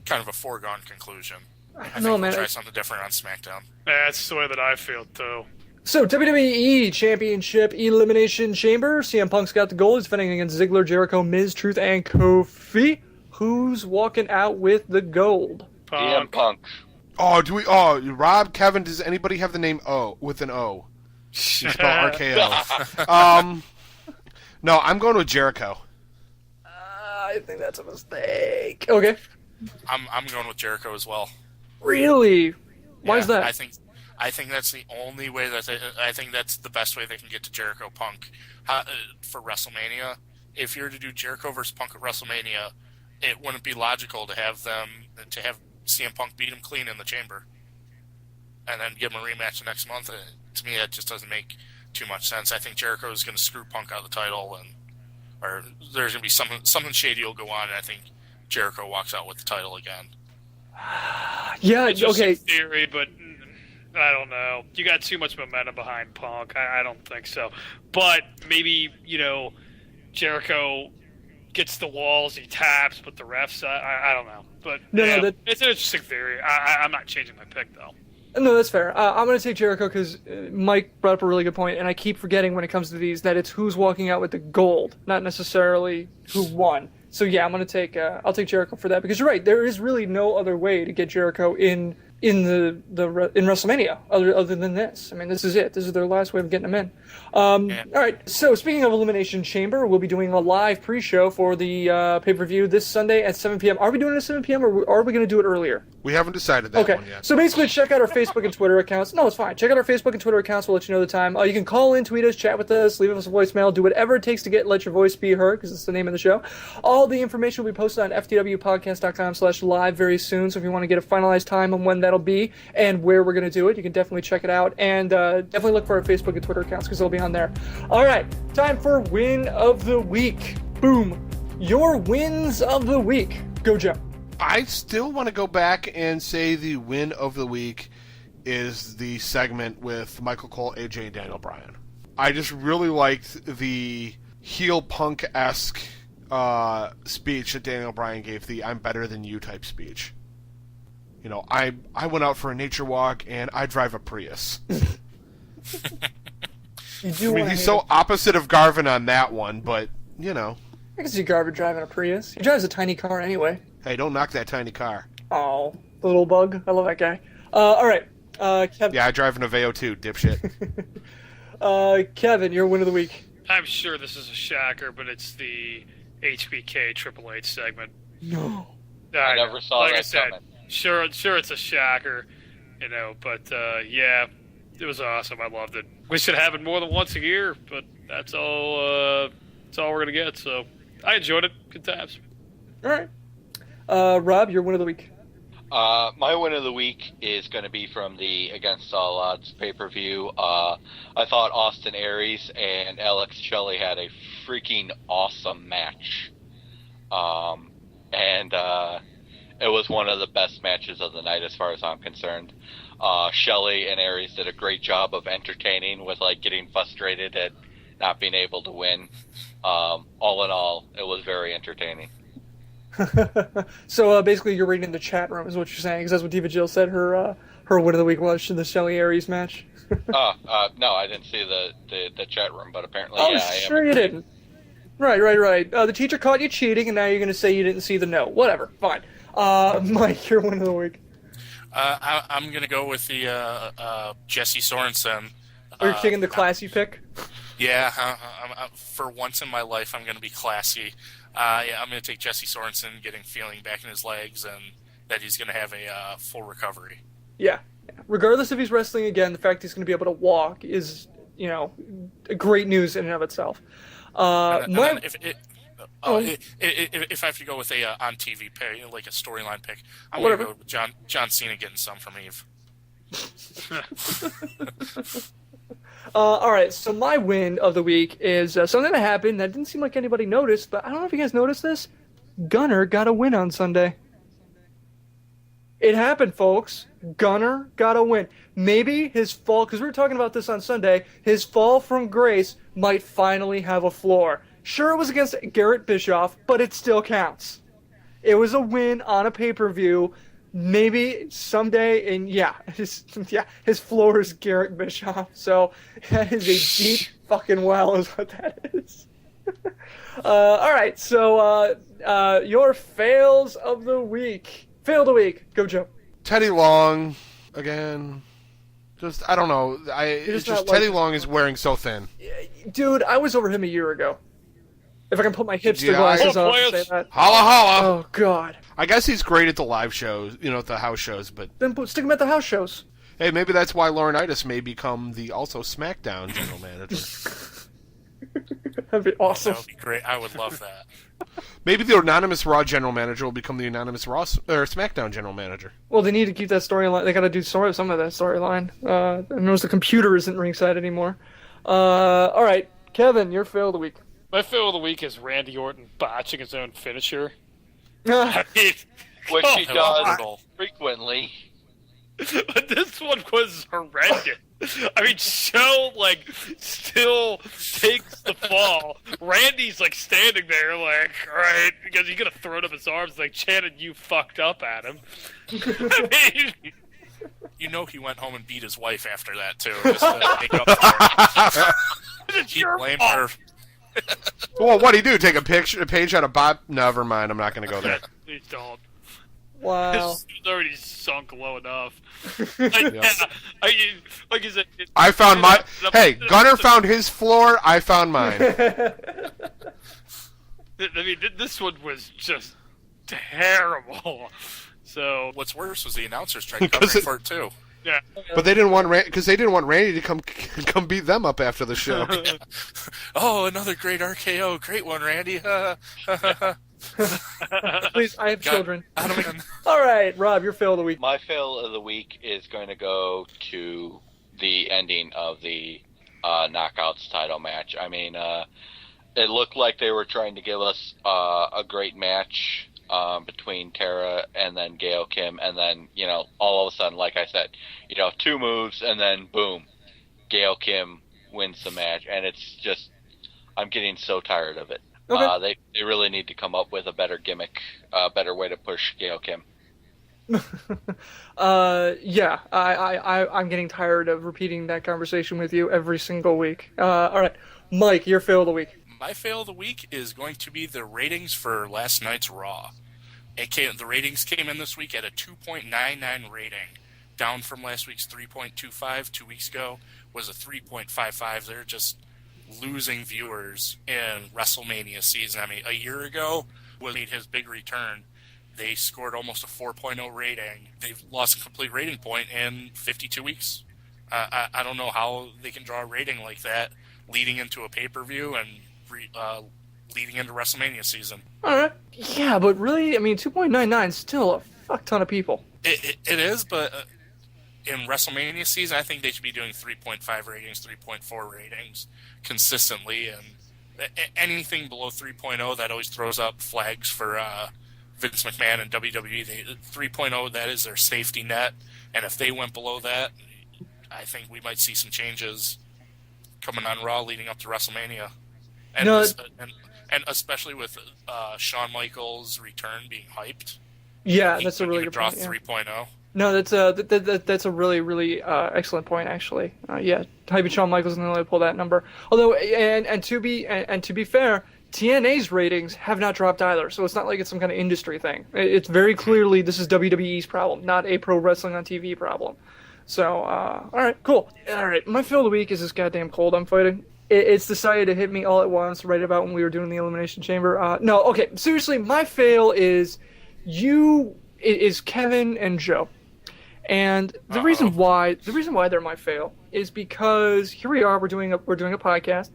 kind of a foregone conclusion. I think they'll try something different on SmackDown. That's the way that I feel, too. So, WWE Championship Elimination Chamber. CM Punk's got the gold. He's defending against Ziggler, Jericho, Miz, Truth, and Kofi. Who's walking out with the gold? CM Punk. Rob, Kevin, does anybody have the name O with an O? You spell RKO. No, I'm going with Jericho. I think that's a mistake. Okay. I'm going with Jericho as well. Really? Why is that? I think that's the only way I think that's the best way they can get to Jericho Punk for WrestleMania. If you're to do Jericho versus Punk at WrestleMania, it wouldn't be logical to have CM Punk beat him clean in the Chamber and then give him a rematch the next month. To me, that just doesn't make too much sense. I think Jericho is going to screw Punk out of the title, or there's going to be something shady will go on, and I think Jericho walks out with the title again. Yeah, It's just okay. a theory, but I don't know. You got too much momentum behind Punk. I don't think so. But maybe, Jericho gets the walls, he taps, but the refs, I don't know. But it's an interesting theory. I'm not changing my pick, though. No, that's fair. I'm going to take Jericho because Mike brought up a really good point, and I keep forgetting when it comes to these that it's who's walking out with the gold, not necessarily who won. So yeah, I'm going to I'll take Jericho for that, because you're right. There is really no other way to get Jericho in WrestleMania other than this. I mean, this is it. This is their last way of getting him in. All right. So speaking of Elimination Chamber, we'll be doing a live pre-show for the pay-per-view this Sunday at 7 p.m. Are we doing it at 7 p.m. or are we going to do it earlier? We haven't decided that one yet. So basically, check out our Facebook and Twitter accounts. No, it's fine. Check out our Facebook and Twitter accounts. We'll let you know the time. You can call in, tweet us, chat with us, leave us a voicemail, do whatever it takes to let your voice be heard, because it's the name of the show. All the information will be posted on ftwpodcast.com/live very soon. So if you want to get a finalized time on when that'll be and where we're going to do it, you can definitely check it out. And definitely look for our Facebook and Twitter accounts, because they'll be on there. All right. Time for Win of the Week. Boom. Your wins of the week. Go, Joe. I still want to go back and say the win of the week is the segment with Michael Cole, AJ, and Daniel Bryan. I just really liked the heel Punk-esque speech that Daniel Bryan gave, the "I'm better than you" type speech. I went out for a nature walk and I drive a Prius. He's so opposite of Garvin on that one, but I can see Garvin driving a Prius. He drives a tiny car anyway. Hey, don't knock that tiny car. Oh, the little bug. I love that guy. All right. Kevin. Yeah, I drive an Aveo too, dipshit. Kevin, your win of the week. I'm sure this is a shocker, but it's the HBK Triple H segment. No. I never saw like that I said, coming. Sure, it's a shocker, but yeah, it was awesome. I loved it. Wish it happened more than once a year, but that's all. That's all we're gonna get. So I enjoyed it. Good times. All right. Rob, your win of the week. My win of the week is going to be from the Against All Odds pay-per-view. I thought Austin Aries and Alex Shelley had a freaking awesome match. And it was one of the best matches of the night as far as I'm concerned. Shelley and Aries did a great job of entertaining with getting frustrated at not being able to win. All in all, it was very entertaining. So basically, you're reading the chat room, is what you're saying, because that's what Diva Jill said her win of the week was in the Shelley Aries match. No, I didn't see the chat room, but apparently, Oh, yeah, sure I am. you didn't. Right. The teacher caught you cheating, and now you're going to say you didn't see the note. Whatever, fine. Mike, your win of the week. I'm going to go with the Jesse Sorrensen. Are you taking the classy pick? Yeah, for once in my life, I'm going to be classy. Yeah, I'm going to take Jesse Sorrensen getting feeling back in his legs and that he's going to have a full recovery. Yeah. Regardless if he's wrestling again, the fact he's going to be able to walk is, great news in and of itself. If I have to go with a on TV pick, like a storyline pick, I'm going to go with John Cena getting some from Eve. All right, so my win of the week is something that happened that didn't seem like anybody noticed, but I don't know if you guys noticed this. Gunner got a win on Sunday. It happened, folks. Gunner got a win. Maybe his fall, because we were talking about this on Sunday, his fall from grace might finally have a floor. Sure, it was against Garrett Bischoff, but it still counts. It was a win on a pay-per-view. Maybe someday, and his floor is Garrett Bischoff. So that is a deep fucking well, is what that is. All right, so your fails of the week. Fail of the week. Go, Joe. Teddy Long again. Just I don't know. Teddy Long is wearing so thin. Dude, I was over him a year ago. If I can put my hipster glasses on and say that. Holla holla! Oh God. I guess he's great at the live shows, at the house shows, but Then stick him at the house shows. hey, maybe that's why Laurinaitis may become the also SmackDown general manager. That'd be awesome. That would be great. I would love that. Maybe the anonymous Raw general manager will become the anonymous Raw or SmackDown general manager. Well, they need to keep that storyline. They got to do some of that storyline. I notice the computer isn't ringside anymore. All right, Kevin, your fail of the week. My fail of the week is Randy Orton botching his own finisher. Which he does brutal. frequently. But this one was horrendous. I mean, Joe, still takes the fall. Randy's, standing there, all right, because he could have thrown up his arms, chanting, "You fucked up" at him. I mean, He went home and beat his wife after that, too. Just to make up for it. He blamed her. Well, what'd he do? Take a page out of Bob? Never mind, I'm not going to go there. please don't. Wow. It's already sunk low enough. Yes. Like you said, I found my... Hey, Gunner found his floor, I found mine. I mean, this one was just terrible. So What's worse was the announcers tried covering for it, too. yeah, But they didn't want Randy to come beat them up after the show. Oh, another great RKO. Great one, Randy. Please, I have children. Out of it. All right, Rob, your fail of the week. My fail of the week is going to go to the ending of the Knockouts title match. I mean, it looked like they were trying to give us a great match between Tara and then Gail Kim, and then, all of a sudden, like I said, 2 moves, and then boom, Gail Kim wins the match, and it's just, I'm getting so tired of it. Okay. They really need to come up with a better gimmick, better way to push Gail Kim. Yeah, I'm getting tired of repeating that conversation with you every single week. All right, Mike, your fail of the week. My fail of the week is going to be the ratings for last night's Raw. The ratings came in this week at a 2.99 rating, down from last week's 3.25 2 weeks ago, was a 3.55. They're just losing viewers in WrestleMania season. I mean, a year ago, when he made his big return, they scored almost a 4.0 rating. They've lost a complete rating point in 52 weeks. I don't know how they can draw a rating like that leading into a pay-per-view and leading into WrestleMania season. All right. Yeah, but really, I mean, 2.99 is still a fuck ton of people. It is, but in WrestleMania season, I think they should be doing 3.5 ratings, 3.4 ratings consistently, and anything below 3.0, that always throws up flags for Vince McMahon and WWE. 3.0, that is their safety net, and if they went below that, I think we might see some changes coming on Raw leading up to WrestleMania. And, and especially with Shawn Michaels' return being hyped. Yeah, that's a really good draw point. 3.0. No, that's a really excellent point, actually. Yeah, hyping Shawn Michaels and only pull that number. Although, and to be fair, TNA's ratings have not dropped either, so it's not like it's some kind of industry thing. It's very clearly this is WWE's problem, not a pro wrestling on TV problem. So, all right, cool. All right, my fail of the week is this goddamn cold I'm fighting. It's decided to hit me all at once right about when we were doing the Elimination Chamber. No, okay, seriously, my fail is Kevin and Joe. And the reason why they're my fail is because here we are, we're doing a podcast.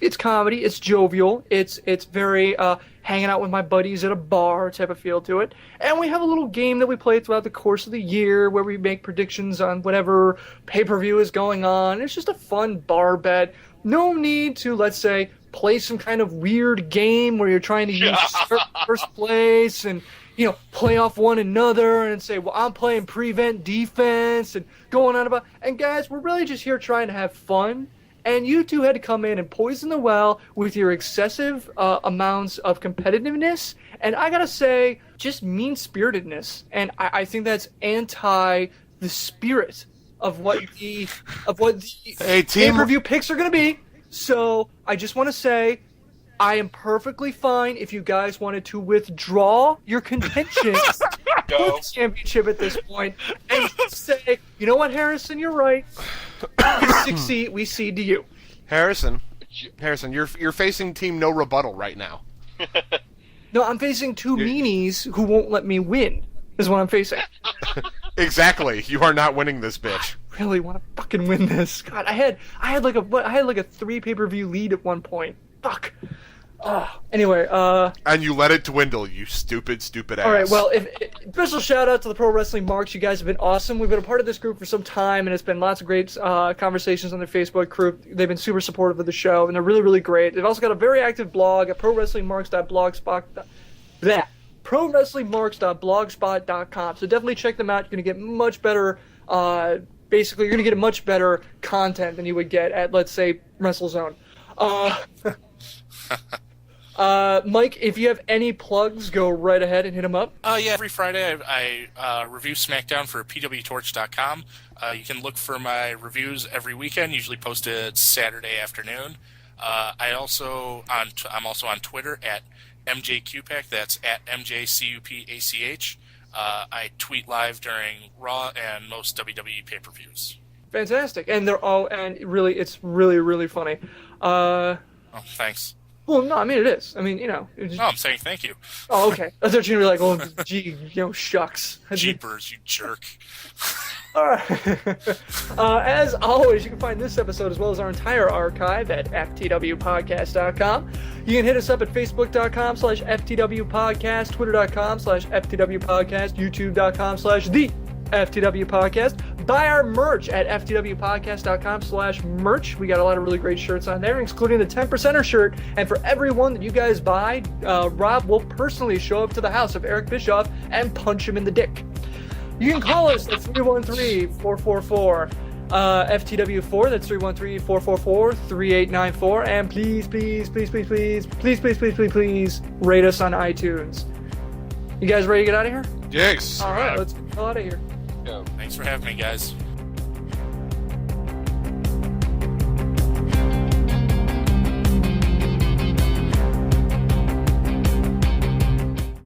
It's comedy, it's jovial, it's very hanging out with my buddies at a bar type of feel to it. And we have a little game that we play throughout the course of the year where we make predictions on whatever pay-per-view is going on. It's just a fun bar bet. No need to, let's say, play some kind of weird game where you're trying to use first place and play off one another and say, well, I'm playing prevent defense and going on about. And guys, we're really just here trying to have fun. And you two had to come in and poison the well with your excessive amounts of competitiveness. And I gotta say, just mean-spiritedness. And I think that's anti the spirit of what the pay-per-view picks are gonna be. So I just want to say, I am perfectly fine if you guys wanted to withdraw your contention for the championship at this point and just say, you know what, Harrison, you're right. We cede to you. Harrison, you're facing Team No Rebuttal right now. No, I'm facing two meanies who won't let me win, is what I'm facing. Exactly. You are not winning this bitch. I really want to fucking win this. God, I had like a 3 pay-per-view lead at one point. Fuck. Anyway, and you let it dwindle, you stupid ass. All right, well, special shout out to the Pro Wrestling Marks. You guys have been awesome. We've been a part of this group for some time, and it's been lots of great conversations on their Facebook group. They've been super supportive of the show, and they're really, really great. They've also got a very active blog at prowrestlingmarks.blogspot.com. So definitely check them out. You're going to get much better. Basically, you're going to get a much better content than you would get at, let's say, WrestleZone. Mike, if you have any plugs, go right ahead and hit them up. Yeah, every Friday I review SmackDown for PWTorch.com. You can look for my reviews every weekend, usually posted Saturday afternoon. I'm also on Twitter at MJQPAC, that's at MJCUPACH. I tweet live during Raw and most WWE pay-per-views. Fantastic. And it's really, really funny. Oh, thanks. Well, no, I mean, it is. I mean, No, I'm saying thank you. Oh, okay. I thought you were like, oh, gee, shucks. Jeepers, you jerk. All right. As always, you can find this episode as well as our entire archive at FTWpodcast.com. You can hit us up at Facebook.com/FTWpodcast, Twitter.com/FTWpodcast, YouTube.com/The FTW Podcast. Buy our merch at FTWpodcast.com/merch. We got a lot of really great shirts on there, including the 10%er shirt. And for every one that you guys buy, Rob will personally show up to the house of Eric Bischoff and punch him in the dick. You can call us at 313-444 FTW4. That's 313-444-3894. And please rate us on iTunes. You guys ready to get out of here? Yes. All right, let's get out of here. Thanks for having me, guys.